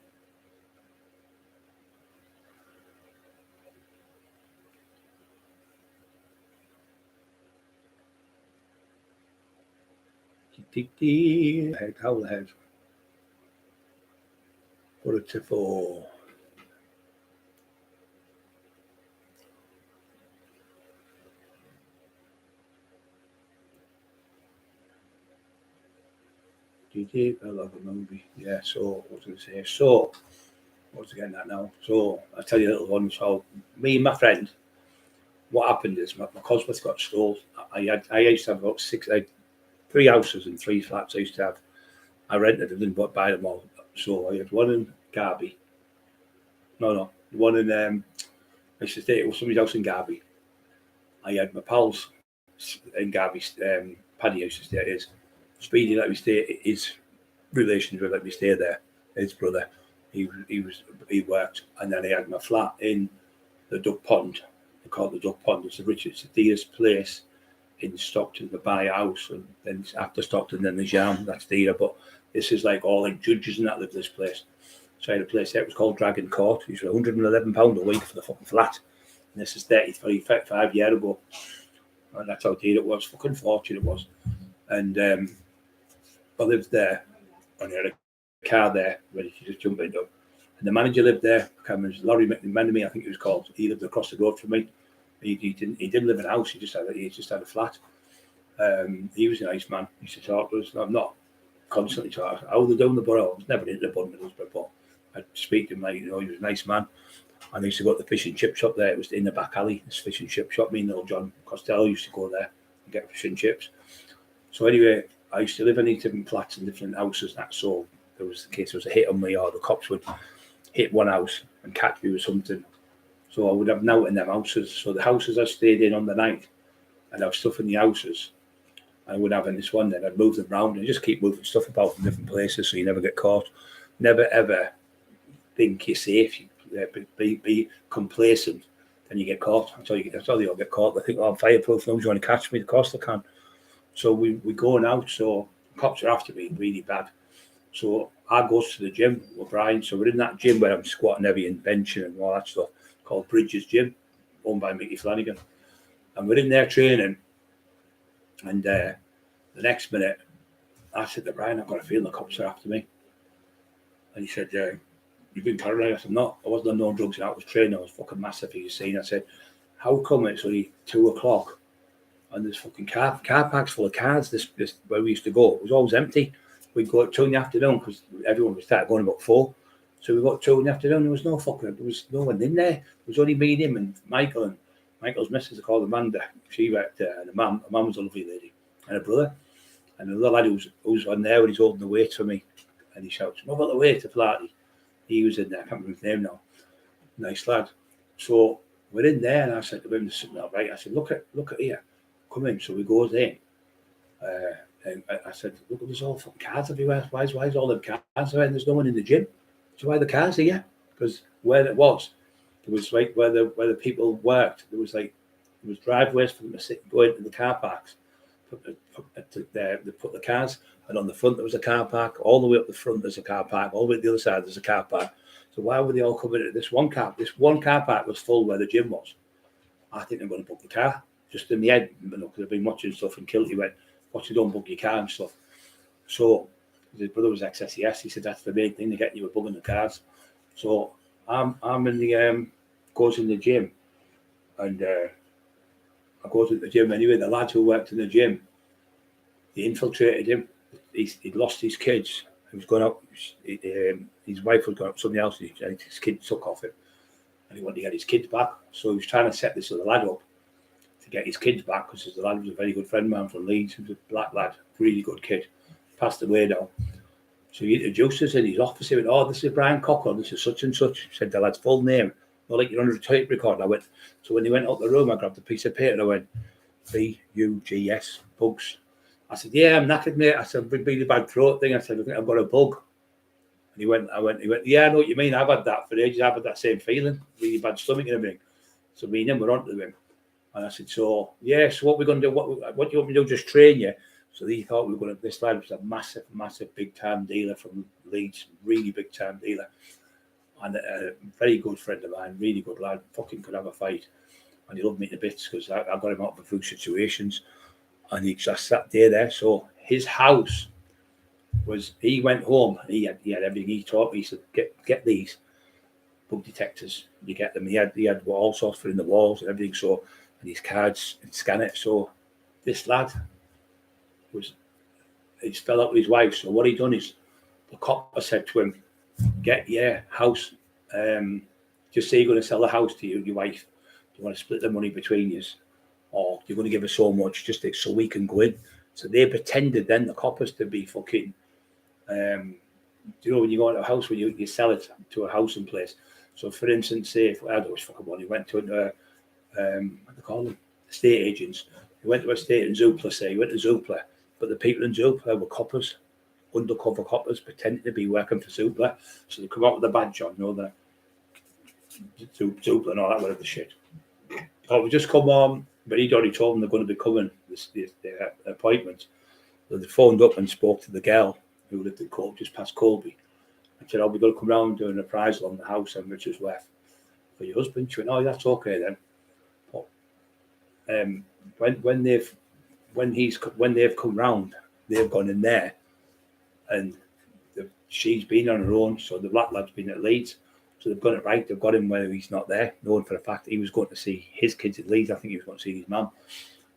Head, how the head? Put it to 4. I love a movie. Yeah, so what was I going to say? So, what's I getting at now? So, I'll tell you a little one. So, me and my friend, what happened is my cosmos got stole. I used to have about 3 houses and 3 flats I used to have. I rented them, didn't buy them all. So, I had one in Garby. No, one in, I used to stay at somebody's house in Garby. I had my pals in Garby, Paddy used to stay at his. Speedy let me stay. His relations would let me stay there. His brother, he worked, and then I had my flat in the Duck Pond. They call it the Duck Pond. It's the dearest place in Stockton to buy a house, and then after Stockton, then there's Yarm. That's dear, but this is like all like judges and that live this place. So I had a place there. It was called Dragon Court. It was £111 a week for the fucking flat. And this is 35 years ago, and that's how dear it was. Fucking fortune it was. And I lived there, and I had a car there ready to just jump into. And the manager lived there. Laurie McMenemy, I think he was called. He lived across the road from me. He didn't live in a house. He just had a flat. He was a nice man. He used to talk to us. I'm not constantly talking. How they doing the borough? I was never into the bundles, but I'd speak to him like, he was a nice man. And I used to go to the fish and chip shop there. It was in the back alley, this fish and chip shop. Me and old John Costello used to go there and get fish and chips. So anyway, I used to live in different flats and different houses. So there was a hit on me, or the cops would hit one house and catch me with something. So I would have out in them houses. So the houses I stayed in on the night, I'd have stuff in the houses. I would have in this one, then I'd move them around and just keep moving stuff about from different places so you never get caught. Never ever think you're safe. Be complacent, then you get caught. That's how they all get caught. They think, I'm fireproof, no one's going to catch me. Of course they can. So we going out, so cops are after me really bad. So I goes to the gym with Brian. So we're in that gym where I'm squatting heavy and benching and all that stuff, called Bridges Gym, owned by Mickey Flanagan. And we're in there training. And the next minute, I said to Brian, I've got a feeling the cops are after me. And he said, you've been carrying? I said, no, I wasn't on no drugs. I was training. I was fucking massive, you seen. I said, how come it's only 2:00 and there's fucking car parks full of cars? This where we used to go, it was always empty. We'd go at 2 in the afternoon because everyone was started going about 4. So we got 2 in the afternoon. There was no one in there. It was only me and him and Michael, and Michael's missus, I called Amanda. She worked there, and her mum was a lovely lady, and her brother, and another lad who's on there when he's holding the weights for me, and he shouts, "Move out the way to Flaherty." He was in there. I can't remember his name now. Nice lad. So we're in there, and I said to him, right. I said, look at here. Come in. So we goes in. And I said, look, there's all fucking cars everywhere. Why is all them cars there? And there's no one in the gym. So why are the cars here? Because where it was, there was like where the people worked. There was driveways for them to sit and go into the car parks. They put the cars, and on the front there was a car park. All the way up the front there's a car park. All the way to the other side there's a car park. So why were they all coming into this one car? This one car park was full where the gym was. I think they're going to book the car. Just in the head, because I've been watching stuff, and Kilty went, "What, you don't book your car and stuff." So his brother was ex-SES. He said that's the main thing, to get you a booking the cars. So I'm in the goes in the gym, and I go to the gym anyway. The lads who worked in the gym, they infiltrated him. He'd lost his kids. He was going out. His wife was going out to somebody else. And his kids took off him, and he wanted to get his kids back. So he was trying to set this other lad up to get his kids back, because the lad was a very good friend of mine from Leeds. He was a black lad, really good kid. Passed away now. So he introduced us in his office. He went, "Oh, this is Brian Cockerill. This is such and such." He said the lad's full name. Well, like you're on a tape record. I went. So when he went out the room, I grabbed a piece of paper and I went, "BUGS, bugs." I said, "Yeah, I'm knackered, mate." I said, "Really bad throat thing." I said, "I think I've got a bug." And he went, "Yeah, I know what you mean. I've had that for ages. I've had that same feeling, really bad stomach and everything." So me and him were on to him. And I said, "So, yeah, so what we're going to do, what do you want me to do, just train you?" So he thought we were going to, this lad was a massive big time dealer from Leeds, really big time dealer. And a very good friend of mine, really good lad, fucking could have a fight. And he loved me to bits because I got him out of a few situations. And he just sat there. So his house was, he went home and he had everything. He taught me, he said, get these bug detectors. You get them. He had all sorts for in the walls and everything. So, and these cards and scan it. So this lad he's fell out with his wife. So what he done is, the copper said to him, get your house, just say you're going to sell the house to your wife. Do you want to split the money between you? Or you're going to give her so much just so we can go in. So they pretended then, the coppers, to be fucking, you know, when you go into a house, when you sell it to a housing place. So for instance, say, if I don't know fucking one, he went to, what do they call them? Estate agents. He went to a estate in Zoopla, say, he went to Zoopla, but the people in Zoopla were coppers, undercover coppers, pretending to be working for Zoopla. So they come out with a badge on, you know, the Zoopla and all that, whatever shit. Oh, we just come on, but he'd already told them they're going to be coming, their appointment. So they phoned up and spoke to the girl who lived in Colby, just past Colby, and said, oh, we're going to come round and do an appraisal on the house and which is worth for your husband. She went, oh, that's okay then. But when they've come round, they've gone in there, and she's been on her own. So the black lad's been at Leeds, so they've got it right. They've got him where he's not there, knowing for a fact he was going to see his kids at Leeds. I think he was going to see his mum.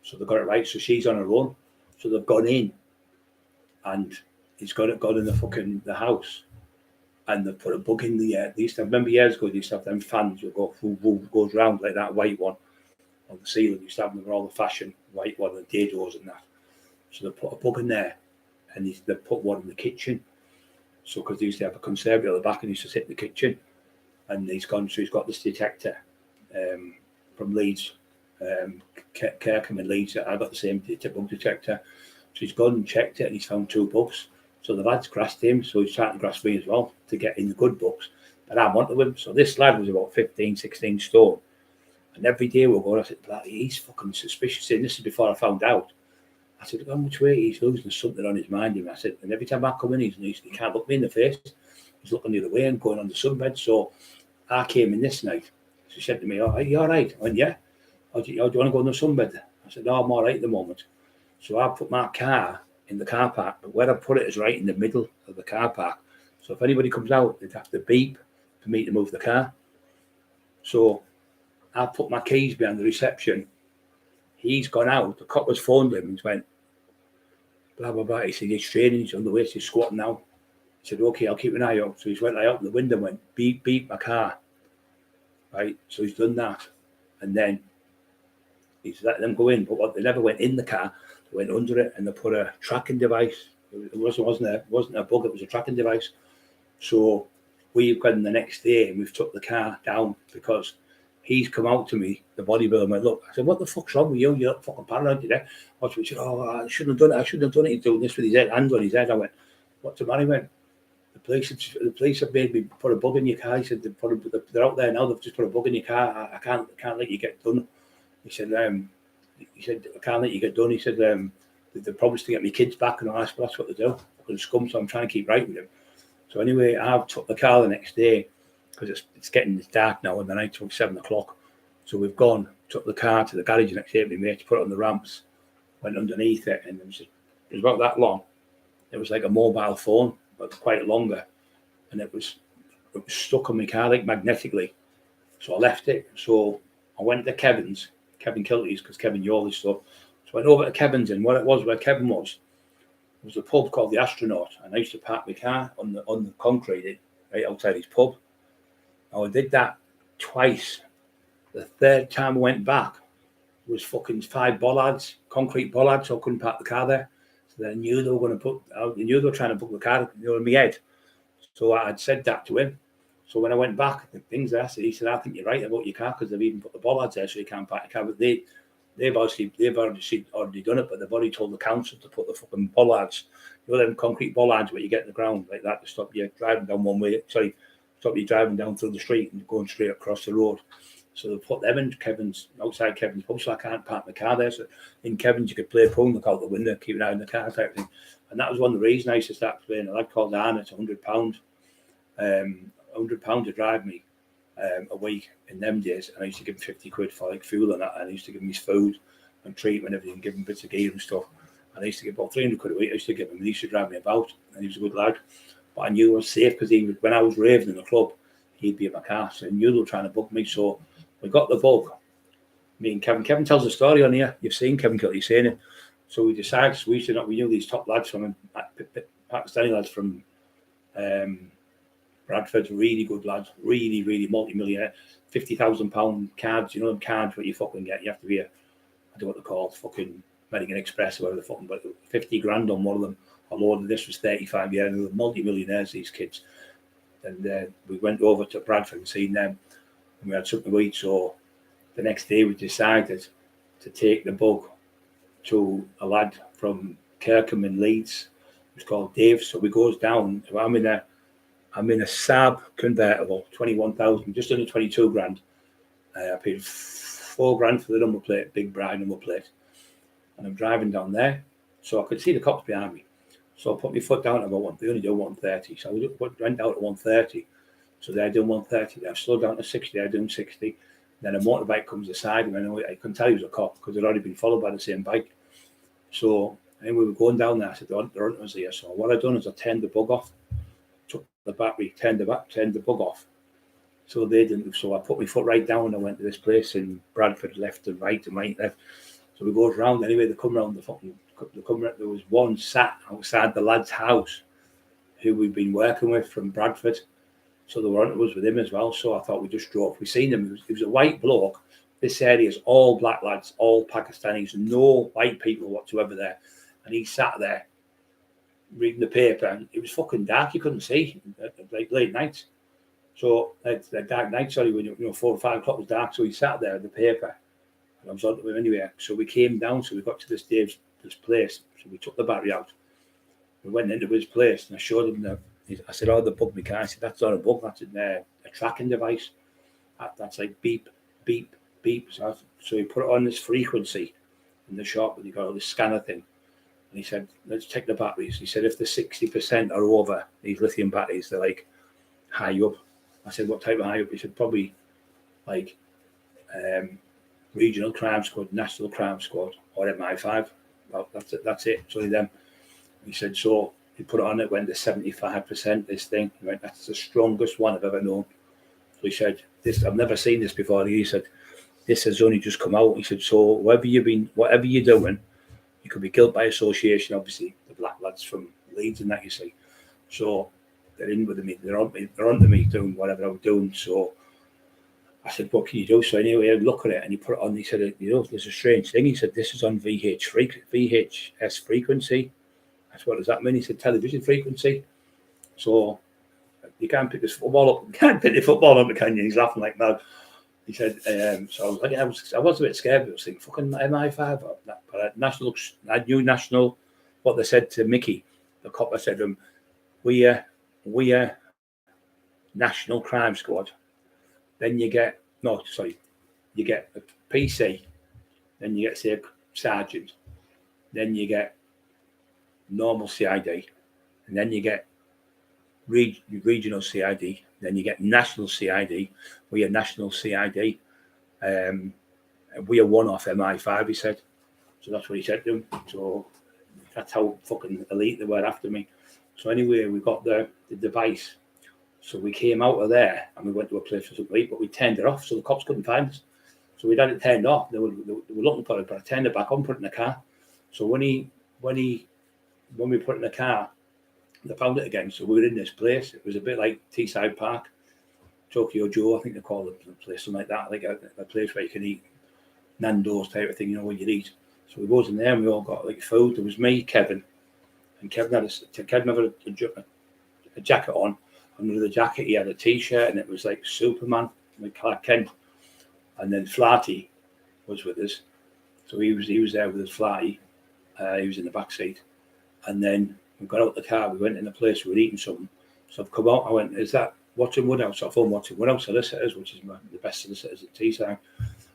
So they've got it right. So she's on her own. So they've gone in, and he's got in the house, and they've put a bug in the air. They used to remember years ago. They used to have them fans that go goes round like that white one on the ceiling. They used to have them all the fashion white one, the dados and that. So they put a bug in there, and they put one in the kitchen. So because they used to have a conservatory at the back, and he used to sit in the kitchen, and he's got this detector from Leeds, Kirkham and Leeds. I got the same bug detector. So he's gone and checked it, and he's found 2 bugs. So the lad's grasped him, so he's trying to grasp me as well to get in the good bugs. But I'm onto him. So this lad was about 15, 16 stone. And every day we're going, I said, he's fucking suspicious. And this is before I found out. I said, how much weight he's losing, something on his mind. I said, and every time I come in, he can't look me in the face. He's looking the other way and going on the sunbed. So I came in this night. She said to me, oh, are you all right? I went, yeah. Do you want to go on the sunbed? I said, no, I'm all right at the moment. So I put my car in the car park, but where I put it is right in the middle of the car park. So if anybody comes out, they'd have to beep for me to move the car. So I put my keys behind the reception. He's gone out. The copper's phoned him and went, blah, blah, blah. He said, he's training. He's on the way. He's squatting now. He said, okay, I'll keep an eye out. So he's went out the window and went, beep, beep my car. Right? So he's done that. And then he's let them go in. But what, they never went in the car. They went under it and they put a tracking device. It wasn't a bug. It was a tracking device. So we've gone the next day and we've took the car down because he's come out to me, the bodybuilder, and went, look, I said, what the fuck's wrong with you? You're not fucking paranoid today. He said, oh, I shouldn't have done it. I shouldn't have done it. He's doing this with his hands on his head. I went, what's the matter? He went, the police have made me put a bug in your car. He said, they're out there now. They've just put a bug in your car. I can't let you get done. He said, I can't let you get done. He said, they promised to get me kids back and all that. That's what they do. I'm scum, so I'm trying to keep right with him. So anyway, I've took the car the next day because it's dark now in the night till 7 o'clock. So we've took the car to the garage the next day with me mate to put it on the ramps, went underneath it, and it was about that long. It was like a mobile phone, but quite longer, and it was stuck on my car like magnetically. So I left it. So I went to Kevin Kilty's because Kevin Yawley's stuff. So I went over to Kevin's, and where Kevin was a pub called the Astronaut, and I used to park my car on the concrete right outside his pub. Now I did that twice. The third time I went back was fucking 5 bollards, concrete bollards, so I couldn't park the car there. So they knew they were trying to book the car, in my head. So I had said that to him. So when I went back, the things there, he said, I think you're right about your car because they've even put the bollards there so you can't park your car. But they've already done it, but they've already told the council to put the fucking bollards, them concrete bollards where you get in the ground like that to stop you driving down one way. Stop you driving down through the street and going straight across the road. So they put them in outside Kevin's pub, so I can't park my car there. So in Kevin's you could play pool, look out the window, keep an eye on the car type of thing. And that was one of the reasons I used to start playing. A lad called Arne, it's £100. £100 to drive me a week in them days, and I used to give him 50 quid for like fuel and that, and I used to give him his food and treatment and everything, give him bits of gear and stuff. And I used to give about 300 quid a week. I used to give him, and he used to drive me about, and he was a good lad. But I knew I was safe because when I was raving in the club, he'd be in my car. So I knew they were trying to book me. So we got the bug. Me and Kevin. Kevin tells the story on here. You've seen Kevin Kill, he's saying it. So we decided, we knew these top lads from Pakistani lads from Bradford, really good lads, really multi-millionaire, £50,000 cards, you know, them cards what you fucking get. You have to be I don't know what they're called, fucking American Express or whatever the fucking, but 50 grand on one of them. Although this was 35 years, they were multi-millionaires, these kids. And we went over to Bradford and seen them, and we had something to eat. So the next day we decided to take the bug to a lad from Kirkham in Leeds. It was called Dave. So we goes down. I'm in a Saab convertible, 21,000, just under 22 grand. I paid 4 grand for the number plate, big bright number plate. And I'm driving down there, so I could see the cops behind me. So I put my foot down at about they only do 130. So I went down to 130. So they're doing 130. I slowed down to 60. They're doing 60. Then a motorbike comes aside, and I couldn't tell he was a cop because they'd already been followed by the same bike. So anyway, we were going down there. I said, the runner was here. So what I done is I turned the bug off, took the battery, turned the bug off. So they didn't. So I put my foot right down and I went to this place in Bradford, left and right and right, left. So we goes round anyway. They come round there was one sat outside the lad's house who we'd been working with from Bradford. So the warrant was with him as well. So I thought we just drove. We seen him. He was a white bloke. This area is all black lads, all Pakistanis, no white people whatsoever there. And he sat there reading the paper, and it was fucking dark. You couldn't see, like late nights. So dark night, sorry, when 4 or 5 o'clock was dark. So he sat there at the paper, and I was on to him anyway. So we came down. So we got to this place. So we took the battery out. We went into his place, and I showed him I said, "Oh, the bug me car." I said, "That's not a bug. That's a tracking device. That's like beep, beep, beep." So he put it on this frequency in the shop, and he got all this scanner thing. And he said, "Let's check the batteries." He said, "If the 60% are over, these lithium batteries, they're like high up." I said, "What type of high up?" He said, "Probably like regional crime squad, national crime squad, or MI5. Well, that's it. So them." He said, so he put it on, it went to 75%, this thing. He went, "That's the strongest one I've ever known." So he said, I've never seen this before. He said, "This has only just come out." He said, "So whatever you're doing, you could be guilt by association." Obviously, the black lads from Leeds and that, you see. So they're in with me. They're on to me doing whatever I was doing. So I said, "What can you do?" So anyway, I look at it, and he put it on. He said, "There's a strange thing." He said, "This is on VHS frequency." I said, "What does that mean?" He said, "Television frequency." So you can't pick this football up. You can't pick the football up, can you? He's laughing like mad. He said, so I was like, I was a bit scared, but I was thinking, fucking MI5 or that. But I knew national, what they said to Mickey, the cop. I said to him, we are national crime squad. Then you get a PC, then you get, say, a sergeant, then you get normal CID, and then you get regional CID, then you get national CID. We are national CID. We are one off MI5, he said. So that's what he said to him. So that's how fucking elite they were after me. So anyway, we got the device. So we came out of there and we went to a place for something to eat, but we turned it off so the cops couldn't find us. So we'd had it turned off. They were looking for it, but I turned it back on, put it in the car. So when we put it in the car, they found it again. So we were in this place. It was a bit like Teesside Park, Tokyo Joe, I think they call it, the place, something like that. Like a place where you can eat Nando's type of thing, where you eat. So we goes in there and we all got like food. There was me, Kevin, and Kevin had a jacket on. Under the jacket, he had a T-shirt, and it was like Superman, like Clark Kent. And then Flaherty was with us, so he was there with his Flaherty. He was in the back seat, and then we got out the car. We went in a place. We were eating something. So I've come out. I went, "Is that Watching Woodhouse. I phoned Watching Woodhouse solicitors, which is the best solicitors in Teesside.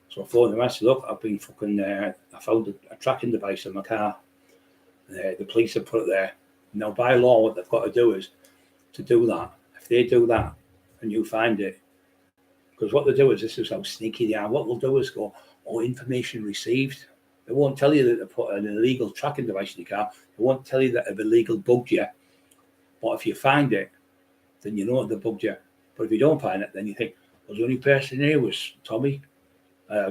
So I phoned them. I said, look, I've been fucking. I found a tracking device in my car. The police have put it there. Now, by law, what they've got to do is to do that. If they do that and you find it, because what they do is, this is how sneaky they are. What they'll do is go, information received. They won't tell you that they put an illegal tracking device in your car. They won't tell you that an illegal bugged you. But if you find it, then you know they bugged you. But if you don't find it, then you think, well, the only person here was Tommy,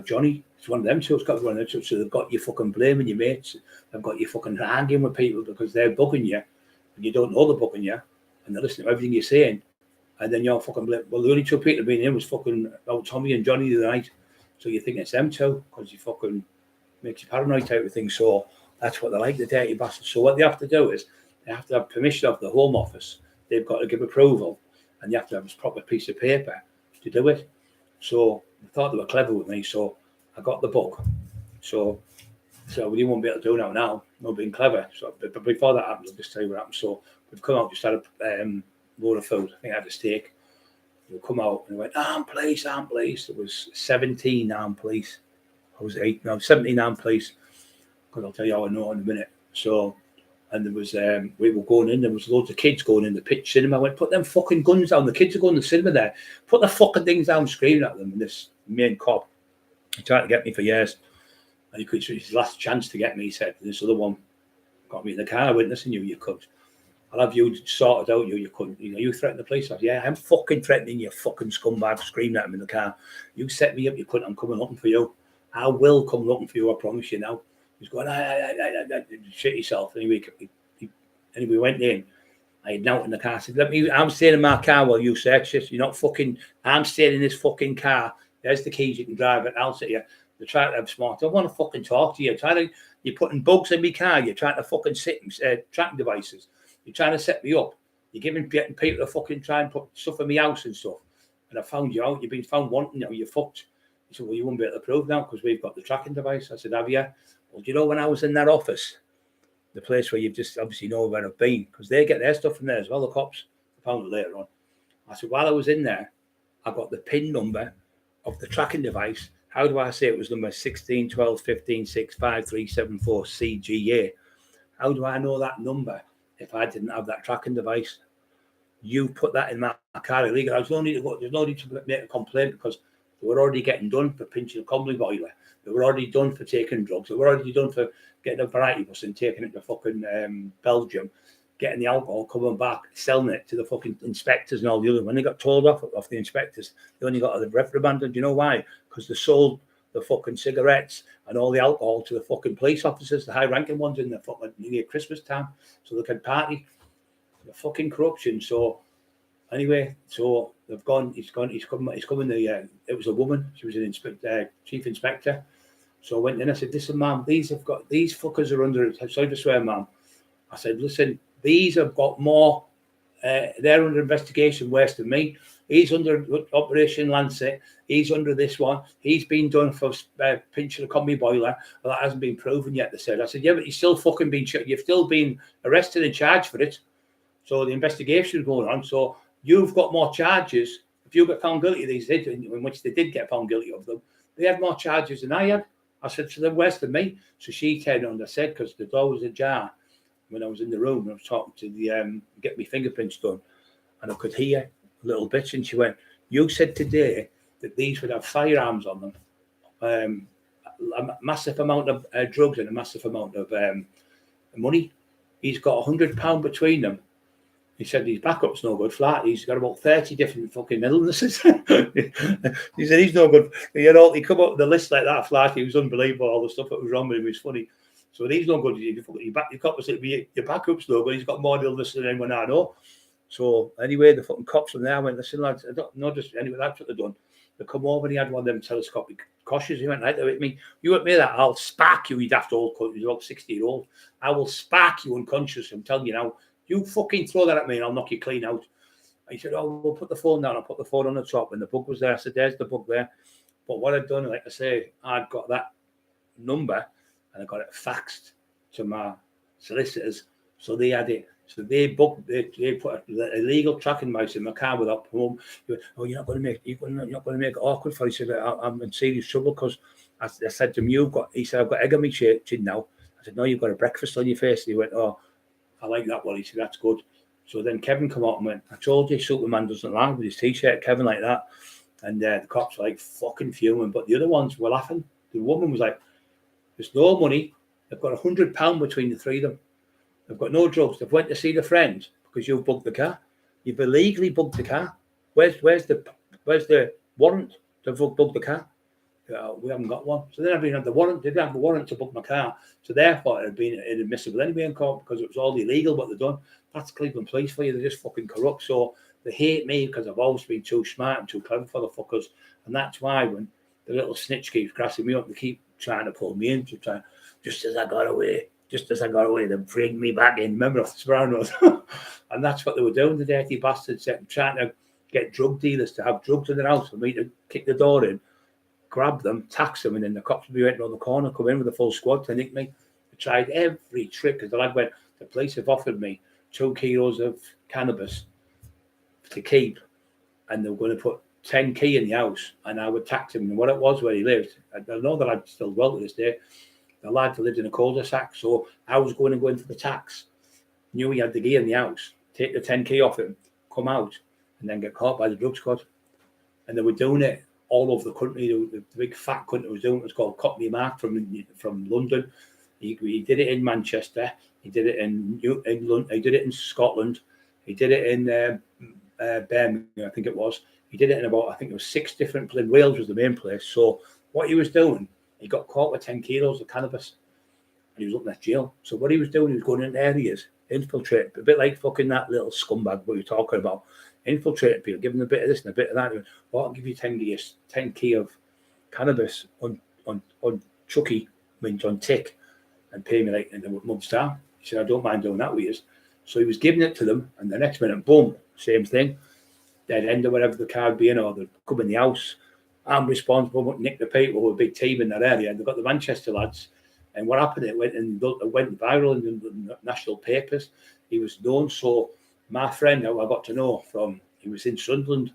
Johnny. It's one of them two. It's got to be one of them two. So they've got you fucking blaming your mates. They've got you fucking hanging with people because they're bugging you, and you don't know they're bugging you, and they're listening to everything you're saying. And then you're fucking blame. Well, the only two people being in was fucking Tommy and Johnny the other night. So you think it's them two because you fucking makes you paranoid type of thing. So that's what they like, the dirty bastards. So what they have to do is they have to have permission of the Home Office. They've got to give approval, and you have to have a proper piece of paper to do it. So I thought they were clever with me. So I got the book. So we won't be able to do it now. Not being clever. So but before that happens, I'll just tell you what happened. So we've come out, just had a load of food. I think I had a steak. We'll come out and went, armed police. There was 17 armed police. I was 17 armed police. Because I'll tell you how I know in a minute. So, and there was, we were going in, there was loads of kids going in the pitch cinema. I went, put them fucking guns down. The kids are going to the cinema there. Put the fucking things down, screaming at them. And this main cop, he tried to get me for years. And he could, his last chance to get me, he said, this other one got me in the car. I went, listen, you cunt. I'll have you sorted out, you couldn't. You threatened the police. I said, yeah, I'm fucking threatening you, fucking scumbag, screaming at him in the car. You set me up, you couldn't. I'm coming looking for you. I will come looking for you, I promise you now. He's going, shit yourself. Anyway, we went in. I had out in the car. I said, I'm staying in my car while you search this. You're not fucking, I'm staying in this fucking car. There's the keys, you can drive it. I'll sit here. They're trying to have smart. I don't want to fucking talk to you. You're putting bugs in my car. You're trying to fucking sit tracking devices. You're trying to set me up. You're getting people to fucking try and put stuff in my house and stuff. And I found you out. You've been found wanting. You're fucked. He said, well, you won't be able to prove now because we've got the tracking device. I said, have you? Well, do you know when I was in that office, the place where you've just obviously know where I've been, because they get their stuff from there as well, the cops. I found it later on. I said, while I was in there, I got the PIN number of the tracking device. How do I say it was number 16, 12, 15, 6, 5, 3, 7, 4, CGA? How do I know that number if I didn't have that tracking device? You put that in my car illegal. There's no need to make a complaint because they were already getting done for pinching a combi boiler. They were already done for taking drugs. They were already done for getting a variety bus and taking it to fucking Belgium, getting the alcohol, coming back, selling it to the fucking inspectors and all the other. When they got told off the inspectors, they only got a reprimand. Do you know why? Because they sold the fucking cigarettes and all the alcohol to the fucking police officers, the high-ranking ones in the fucking near Christmas time, so they could party. The fucking corruption. So anyway, so they've gone. He's coming. It was a woman. She was an chief inspector. So I went in. I said, "Listen, ma'am, these fuckers are under. Sorry to swear, ma'am." I said, "Listen, these have got more. They're under investigation worse than me. He's under Operation Lancet. He's under this one. He's been done for pinching a combi boiler. Well, that hasn't been proven yet." They said. I said, "Yeah, but you've still fucking been. You've still been arrested and charged for it. So the investigation is going on. So you've got more charges. If you get found guilty, these did, in which they did get found guilty of them, they had more charges than I had." I said, "So they're worse than me." So she turned on. I said, because the door was ajar when I was in the room. I was talking to the get my fingerprints done, and I could hear a little bit. And she went, "You said today that these would have firearms on them, a massive amount of drugs and a massive amount of money. He's got £100 between them." He said his backup's no good. Flat, he's got about 30 different fucking illnesses. He said he's no good. You know, he come up with the list like that. Flat, he was unbelievable. All the stuff that was wrong with him was funny. So he's no good. Your backup's no good. He's got more illness than anyone I know. So anyway, the fucking cops from there went, "Listen, lads, I don't know, just anyway, that's what they've done." They come over and he had one of them telescopic cautious. He went right there with me. "You with me that I'll spark you, you daft old cunt." He's about 60-year-old. "I will spark you unconscious. I'm telling you now. You fucking throw that at me and I'll knock you clean out." He said, "Oh, we'll put the phone down." I'll put the phone on the top. And the book was there. I said, "There's the book there." But what I'd done, like I say, I'd got that number and I got it faxed to my solicitors. So they had it. So they put an illegal tracking device in my car without permission. Oh, you're not going to make it awkward for you. He said, I'm in serious trouble because I said to him, he said, I've got egg on my chin now. I said, no, you've got a breakfast on your face. And he went, oh, I like that one. He said, that's good. So then Kevin come out and went, I told you Superman doesn't lie with his t-shirt, Kevin, like that. And the cops were like fucking fuming. But the other ones were laughing. The woman was like, there's no money. They've got £100 between the three of them. They've got no drugs. They've went to see their friends because you've booked the car. You've illegally booked the car. Where's the warrant to book the car? We haven't got one. So then I had the warrant. They didn't have a warrant to book my car. So therefore it had been inadmissible anyway in court because it was all illegal what they've done. That's Cleveland police for you. They're just fucking corrupt. So they hate me because I've always been too smart and too clever for the fuckers. And that's why when the little snitch keeps grassing me up, they keep trying to pull me in to try. Just as I got away, they bring me back in. Remember off the Sopranos? And that's what they were doing, the dirty bastards, trying to get drug dealers to have drugs in their house for me to kick the door in, grab them, tax them, and then the cops would be waiting on the corner, come in with a full squad to nick me. I tried every trick because the lad went, the police have offered me 2 kilos of cannabis to keep, and they were going to put 10 key in the house, and I would tax him. And what it was where he lived, I know that I'd still well to this day. The lad lived in a cul-de-sac, so I was going to go in for the tax. Knew he had the gear in the house, take the 10 key off him, come out, and then get caught by the drug squad. And they were doing it all over the country. The big fat country was doing it. It was called Cockney Mark from London. He did it in Manchester. He did it in London. He did it in Scotland. He did it in Birmingham, I think it was. He did it in about, I think it was 6 different places. Wales was the main place. So what he was doing, he got caught with 10 kilos of cannabis and he was up in that jail. So what he was doing, he was going into areas, infiltrating, a bit like fucking that little scumbag what you're talking about, infiltrating people, giving them a bit of this and a bit of that. Well, I'll give you 10 key of cannabis on Chucky, means on tick, and pay me like in a month's time. He said, I don't mind doing that with you. So he was giving it to them, and the next minute, boom, same thing. They'd end up wherever the car would be in, or they'd come in the house. I'm responsible, but nick the people with a big team in that area. And they've got the Manchester lads. And what happened, it went viral in the national papers. He was known. So my friend, who I got to know from, he was in Sunderland.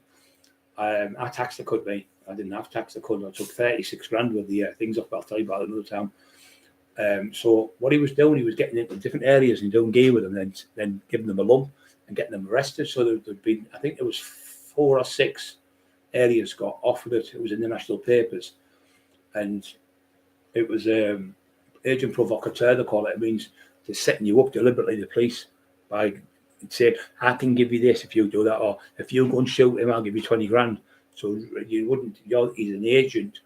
I taxed the company. I didn't have tax the company. I took 36 grand with the things off. I'll tell you about it another time. So what he was doing, he was getting into different areas and doing gear with them, and then giving them a lump and getting them arrested. So there'd been, I think there was 4 or 6 areas got offered it. It was in the national papers, and it was agent provocateur, they call it. It means they're setting you up deliberately, the police, by saying, I can give you this if you do that, or if you go and shoot him, I'll give you 20 grand. So you wouldn't, he's an agent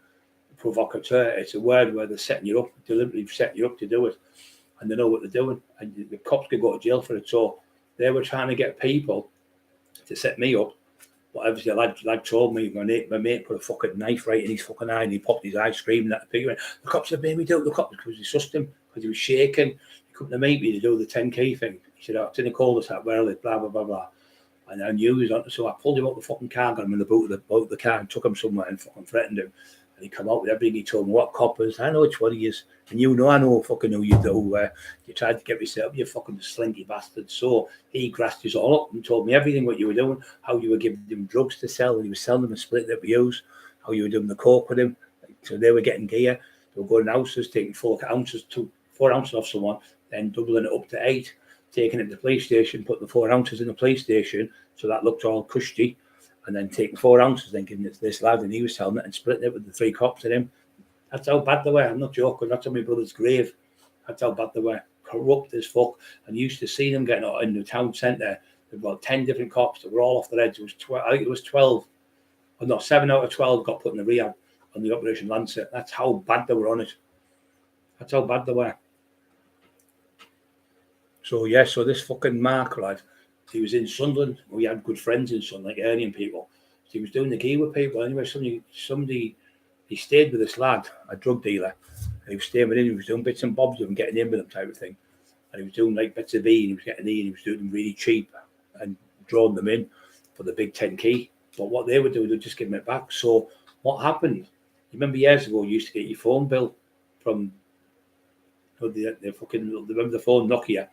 provocateur. It's a word where they're setting you up, deliberately setting you up to do it, and they know what they're doing, and the cops could go to jail for it. So they were trying to get people to set me up. But obviously, a lad told me, my mate put a fucking knife right in his fucking eye, and he popped his eye, screaming at the pig. The cops had made me do it. The cops, because he sussed him, because he was shaking. He couldn't make me to do the 10 key thing. He said, it's in the cul-de-sac where I live, blah, blah, blah, blah. And I knew he was on. So I pulled him out the fucking car, got him in the boot of the car, and took him somewhere and fucking threatened him. And he come out with everything. He told me what coppers. I know which one he is. And I know fucking who you do. You tried to get me set up, you fucking slinky bastard. So he grassed us all up and told me everything what you were doing, how you were giving him drugs to sell, and he was selling them a split that we use, how you were doing the coke with him. So they were getting gear. They were going houses, taking 4 ounces off someone, then doubling it up to 8, taking it to the police station, putting the 4 ounces in the police station, so that looked all cushy, and then taking 4 ounces, then giving it to this lad, and he was selling it and splitting it with the 3 cops in him. That's how bad they were. I'm not joking. That's on my brother's grave. That's how bad they were. Corrupt as fuck. And you used to see them getting out in the town centre. There were about 10 different cops that were all off their heads. I think it was 12. Or no, 7 out of 12 got put in the rehab on the Operation Lancet. That's how bad they were on it. That's how bad they were. So, yeah, so this fucking Mark lad, he was in Sunderland. We had good friends in Sunderland, like Aryan people. So he was doing the gear with people. Anyway, somebody he stayed with this lad, a drug dealer, and he was staying with him. He was doing bits and bobs of him, getting in with them type of thing. And he was doing like bits of E, and he was getting E, and he was doing them really cheap and drawing them in for the big 10 key. But what they would do, they'd just give him it back. So what happened? You remember years ago, you used to get your phone bill from the fucking, remember the phone Nokia,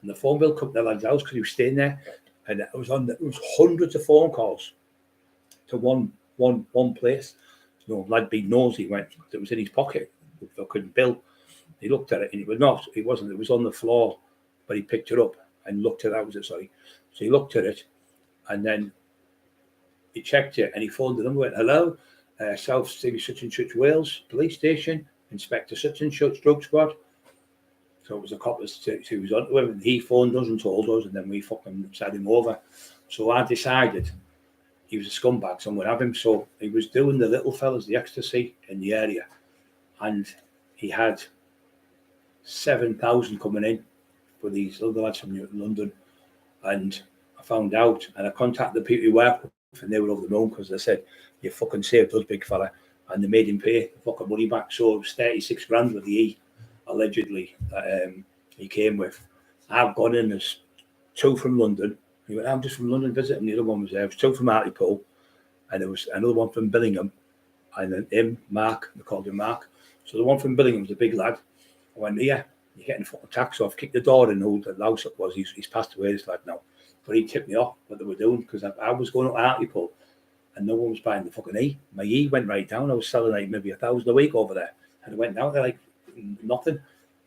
And the phone bill come to the lad's house because he was staying there, and it was hundreds of phone calls to one place. No, lad being nosy went. It was in his pocket. The fucking bill. He looked at it, and it was not. It wasn't. It was on the floor, but he picked it up and looked at it. Sorry. So he looked at it, and then he checked it, and he phoned the number. Went, hello, South City such and such Wales police station, Inspector such and such drug squad. So it was a cop who was on to him, and he phoned us and told us, and then we fucking sent him over. So I decided he was a scumbag, so I'm going to have him. So he was doing the little fellas, the ecstasy in the area, and he had 7,000 coming in for these other lads from London. And I found out, and I contacted the people who work with, and they were over the moon because they said, you fucking saved us, big fella. And they made him pay the fucking money back. So it was 36 grand with the E, allegedly, that he came with. I've gone in as 2 from London. He went, I'm just from London visiting. The other one was there. It was 2 from Hartlepool, and there was another one from Billingham. And then him, Mark, they called him Mark. So the one from Billingham was a big lad. I went, yeah, you're getting fucking tax off. Kicked the door in, who the house it was. He's passed away, this lad now. But he tipped me off what they were doing because I was going up to Hartlepool and no one was buying the fucking E. My E went right down. I was selling like maybe 1,000 a week over there. And it went down to like nothing.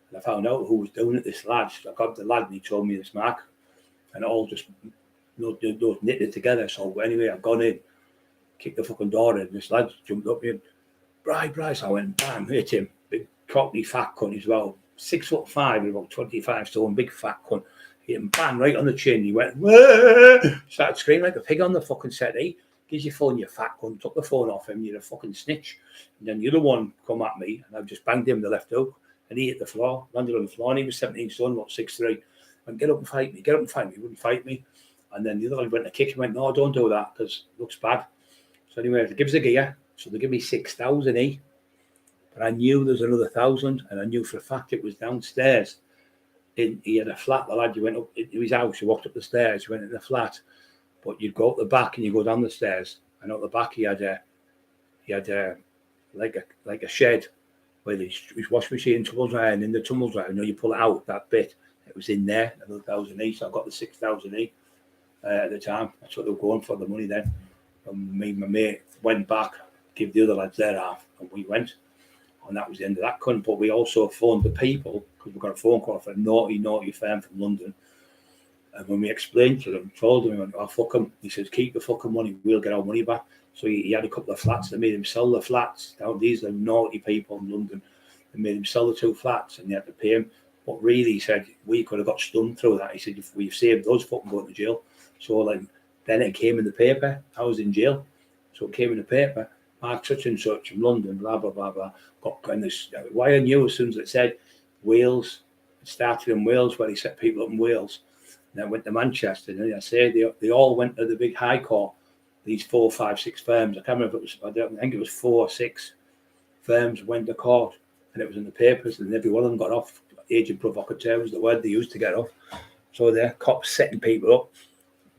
And I found out who was doing it, this lad. So I got the lad and he told me this Mark. And it all just knitted together. So anyway, I've gone in, kicked the fucking door in. This lad jumped up and Bryce. I went, bam, hit him. Big cockney fat cunt as well. 6'5", about 25 stone, big fat cunt. Hit him, bang, right on the chin. He went, whoa! Started screaming like a pig on the fucking settee. Gives your phone, you fat cunt. Took the phone off him, you're a fucking snitch. And then the other one come at me, and I just banged him the left hook, and he hit the floor, landed on the floor, and he was 17 stone, about 6'3". Went, get up and fight me, get up and fight me. He wouldn't fight me. And then the other one went to kick him, went, no, don't do that, because it looks bad. So anyway, they give us a gear, so they give me 6,000 E. But I knew there was another 1,000, and I knew for a fact it was downstairs. He had a flat, the lad, you went up into his house, you walked up the stairs, you went in the flat, but you'd go up the back and you go down the stairs, and up the back he had like a shed where his wash machine tumbles around, and in the tumbles around, you pull it out, that bit, it was in there, another 1,000 E, so I got the 6,000 E at the time. That's what they were going for, the money then. And me and my mate went back, give the other lads their half, and we went. And that was the end of that cunt. But we also phoned the people, because we got a phone call for a naughty firm from London. And when we explained to them, told them, we went, oh, fuck them. He says, keep the fucking money, we'll get our money back. So he had a couple of flats. They made him sell the flats. Now, these are naughty people in London. They made him sell the 2 flats and they had to pay him. But really, he said, we could have got stunned through that. He said, if we've saved us fucking going to jail. So like, then it came in the paper. I was in jail. So it came in the paper. Mark such and such from London, blah, blah, blah, blah. Got kind of, why I knew as soon as it said Wales, it started in Wales where he set people up in Wales. And then went to Manchester. And I say they all went to the big high court, these 4, 5, 6 firms. I can't remember if it was, I think it was 4 or 6 firms went to court. And it was in the papers, and every one of them got off. Agent provocateur was the word they used to get off. So they're cops setting people up.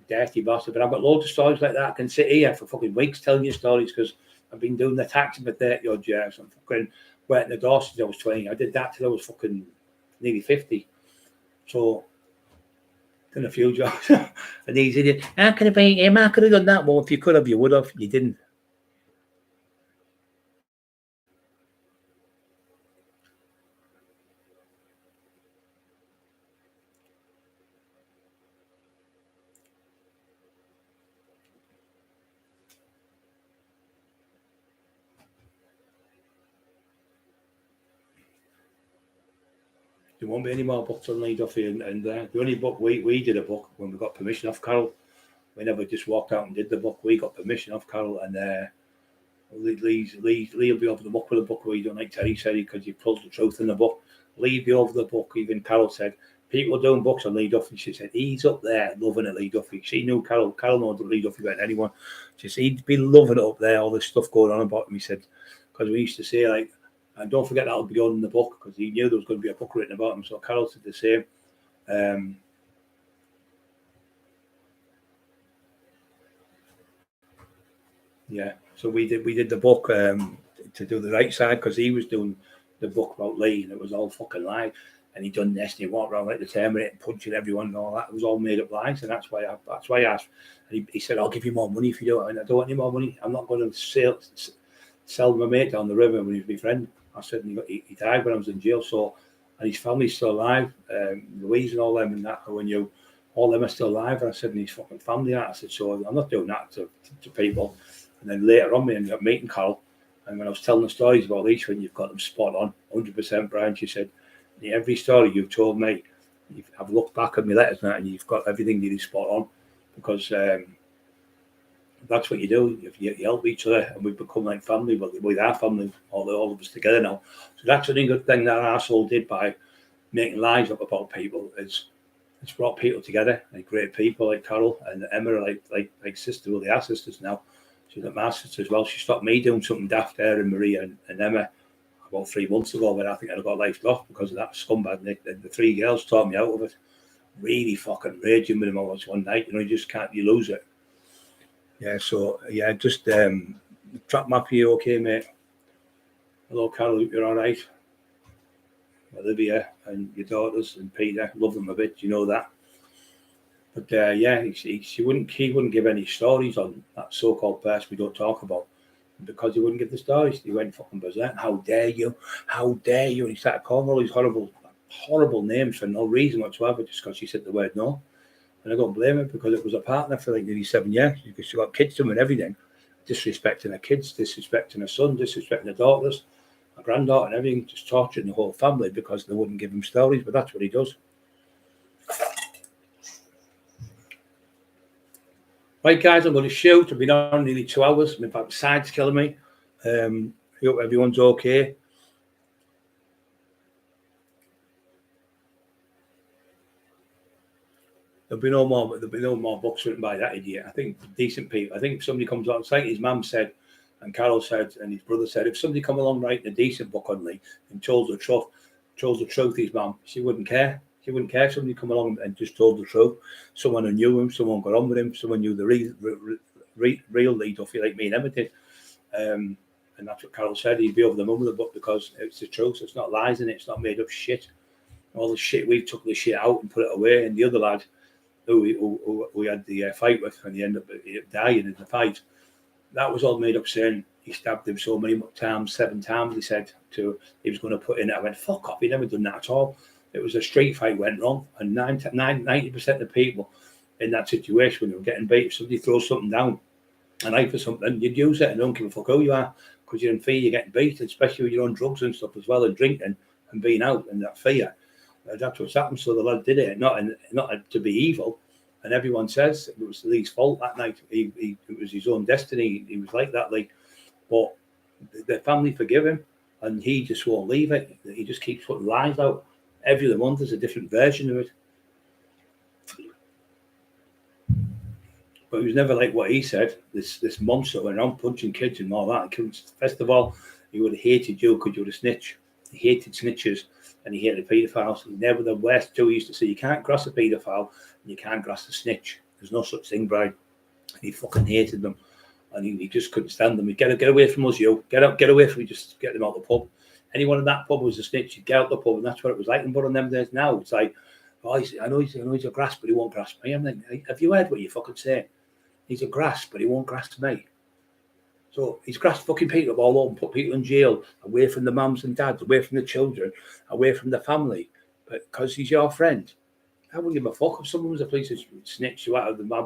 Dirty bastard. But I've got loads of stories like that. I can sit here for fucking weeks telling you stories because I've been doing the taxi for 30 odd years. I'm fucking working the door since I was 20. I did that till I was fucking nearly 50. So, done a few jobs. And these idiots, how could have been him? I could have done that. Well, if you could have, you would have. You didn't. There won't be any more books on Lee Duffy, and the only book we did a book when we got permission off Carol. We never just walked out and did the book. We got permission off Carol, and Lee will be over the book with a book. We don't like Terry said because he pulls the truth in the book. Lee be over the book. Even Carol said people are doing books on Lee Duffy. She said he's up there loving it. Lee Duffy. She knew Carol. Carol knows Lee Duffy better than anyone. She said he'd be loving it up there. All this stuff going on about him. He said because we used to say like. And don't forget that'll be on in the book because he knew there was going to be a book written about him. So Carol said the same. Yeah. So we did the book to do the right side because he was doing the book about Lee and it was all fucking lies. and he done this, and he walked around like the Terminator and punching everyone and all that. It was all made up lies, and that's why I asked. And he said, "I'll give you more money if you do it." And I don't want any more money. I'm not going to sell my mate down the river when he was my friend. I said, and he died when I was in jail. So, and his family's still alive. Louise and all them and that. All them are still alive. And I said, and his fucking family. And I said, so I'm not doing that to people. And then later on, we ended up meeting Carol. And when I was telling the stories about each one, you've got them spot on, 100%, Brian. She said, every story you've told me, I've looked back at my letters now, and you've got everything really spot on, because that's what you do. You help each other, and we've become like family, but with our family, all of us together now. So that's a good thing that our arsehole did by making lies up about people. It's brought people together, like great people like Carol and Emma are like sister. Well, they are sisters now. She's like my sister as well. She stopped me doing something daft there, and Maria and Emma about 3 months ago, when I think I got life off because of that scumbag. The 3 girls taught me out of it. Really fucking raging with them all one night. You just can't, you lose it. Yeah, so yeah, just Trap Map, you okay, mate? Hello, Carol, you're all right? Olivia and your daughters and Peter, love them a bit, you know that. But yeah, he wouldn't give any stories on that so-called person we don't talk about, because he wouldn't give the stories. He went fucking berserk. How dare you? How dare you? And he started calling all these horrible names for no reason whatsoever, just because she said the word no. And I don't blame him, because it was a partner for like nearly 7 years. Because she got kids to him and everything, disrespecting her kids, disrespecting her son, disrespecting her daughters, her granddaughter and everything, just torturing the whole family because they wouldn't give him stories. But that's what he does. Right, guys, I'm going to shoot. I've been on nearly 2 hours. My side's killing me. I hope everyone's okay. There'll be no more books written by that idiot. I think decent people. I think if somebody comes on, it's like his mum said, and Carol said, and his brother said, if somebody come along writing a decent book on Lee and told the truth, his mum, she wouldn't care. She wouldn't care if somebody come along and just told the truth. Someone who knew him, someone got on with him, someone knew the real Lee Duffy, like me and Emma did. And that's what Carol said. He'd be over the moon with the book because it's the truth. It's not lies in it. It's not made up shit. All the shit, we took the shit out and put it away. And the other lad who we had the fight with, and he ended up dying in the fight, that was all made up, saying he stabbed him so many times, 7 times, he said he was going to put in it. I went, fuck off, he never done that at all. It was a street fight went wrong, and 90% of the people in that situation, when they were getting beat, if somebody throws something down, a knife or something, you'd use it and don't give a fuck who you are, because you're in fear, you're getting beat, especially when you're on drugs and stuff as well, and drinking and being out in that fear. That's what's happened. So the lad did it, not to be evil. And everyone says it was Lee's fault that night. It was his own destiny. He was like that, but the family forgive him, and he just won't leave it. He just keeps putting lies out. Every other month there's a different version of it. But it was never like what he said. This monster went around punching kids and all that. First of all, he would have hated you because you were a snitch. He hated snitches, and he hated pedophiles. They were the worst two. He used to say, you can't cross a pedophile and you can't cross a snitch. There's no such thing, Brian. And he fucking hated them, and he just couldn't stand them. He'd get away from us, you. Get away from me, just get them out the pub. Anyone in that pub was a snitch, you'd get out the pub, and that's what it was like. But on them days now, it's like, oh, I know he's a grass, but he won't grasp me. I'm like, have you heard what you fucking say? He's a grass, but he won't grasp me. So he's grasped fucking people all over and put people in jail, away from the mums and dads, away from the children, away from the family, but because he's your friend. I wouldn't give a fuck if someone was a police snitch you out of my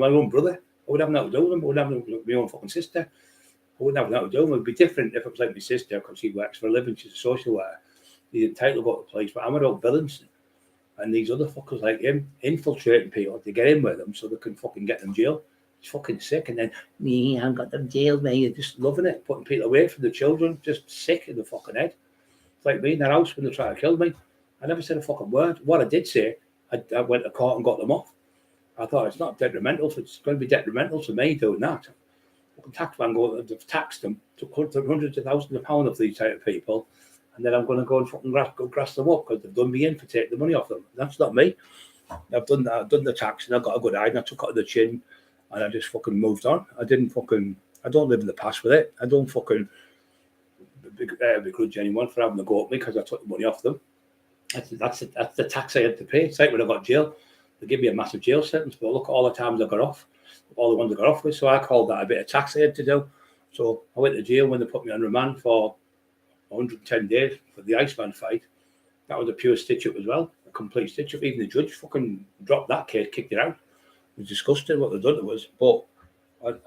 own brother. I would have nothing to do with him. I would have nothing to do with my own fucking sister. I wouldn't have nothing to do with him. It would be different if it was like my sister, because she works for a living. She's a social worker. He's entitled to go to the police, but I'm about villains. And these other fuckers like him infiltrating people to get in with them so they can fucking get them jail. It's fucking sick. And then, I've got them jailed, mate. You're just loving it, putting people away from the children, just sick in the fucking head. It's like me in that house when they tried to kill me. I never said a fucking word. What I did say, I went to court and got them off. I thought it's not detrimental. It's going to be detrimental to me doing that. Fucking tax man they've taxed them, took hundreds of thousands of pounds off these type of people, and then I'm going to go and fucking grass them up because they've done me in for taking the money off them. That's not me. I've done that. I've done the tax, and I got a good eye, and I took it to the chin, and I just fucking moved on. I don't live in the past with it. I don't fucking begrudge anyone for having a go at me because I took the money off them. That's the tax I had to pay. It's like when I got jail, they give me a massive jail sentence, but look at all the times I got off, all the ones I got off with. So I called that a bit of tax I had to do. So I went to jail when they put me on remand for 110 days for the Iceman fight. That was a pure stitch up as well, a complete stitch up. Even the judge fucking dropped that case, kicked it out. It was disgusting what they'd done to us. But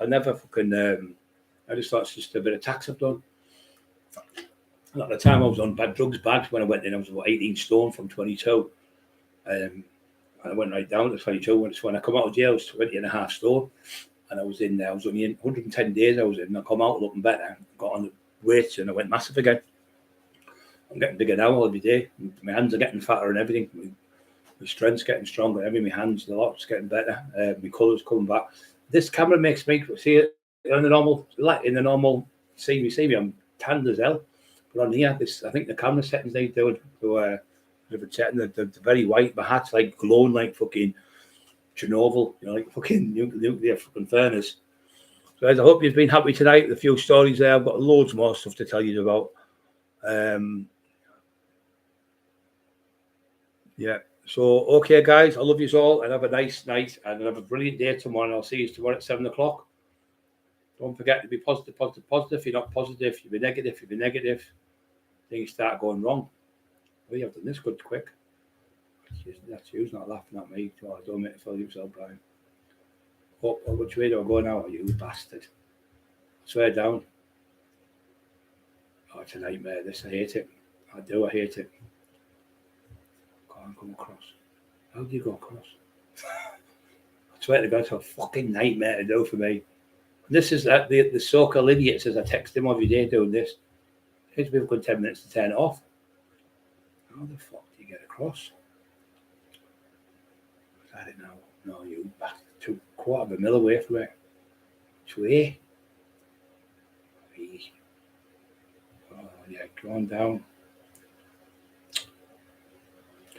I never fucking, I just thought it's just a bit of tax I've done. And at the time I was on bad drugs bad. When I went in, I was about 18 stone from 22. And I went right down to 22. When I come out of jail, I was 20 and a half stone. And I was in there, I was only in 110 days I was in. And I come out looking better, got on the weights and I went massive again. I'm getting bigger now every day. My hands are getting fatter and everything. My strength's getting stronger. My hands, the lot's getting better. My colour's coming back. This camera makes me see it in the normal see me. I'm tanned as hell. But on here, I think the camera settings they do they're very white. My hat's like glowing like fucking Chernobyl, like fucking nuclear fucking furnace. So guys, I hope you've been happy tonight with a few stories there. I've got loads more stuff to tell you about. Yeah. So, okay, guys, I love you all and have a nice night and have a brilliant day tomorrow. And I'll see you tomorrow at 7 o'clock. Don't forget to be positive. If you're not positive, you'll be negative. Things start going wrong. Well, you've done this good quick. That's you, not laughing at me. Oh, don't make it feel yourself, Brian. Oh, which way do I go now? You bastard. Swear down. Oh, it's a nightmare. This, I hate it. I hate it. Can't come across. How do you go across? I swear to God, it's a fucking nightmare to do for me. This is the so-called idiot says I text him every day doing this. It takes me a good 10 minutes to turn it off. How the fuck do you get across? I don't know. No, you bastard. 2/4 mile away from it. Which way? Oh, yeah, go on down.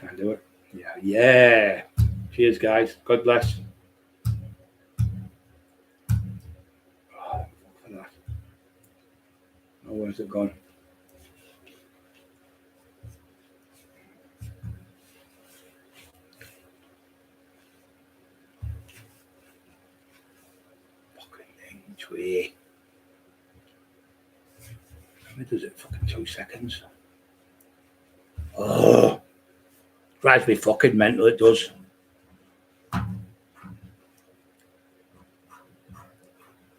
Can't do it. Yeah. Cheers, guys. God bless. Oh, for that. Oh, where's it gone? Fucking thing. Which way? How many does it? Fucking 2 seconds. Oh. Drives me fucking mental, it does.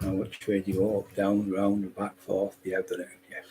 Now, which way do you go? Up, down, round, back, forth? Yeah, I've done it. Yes.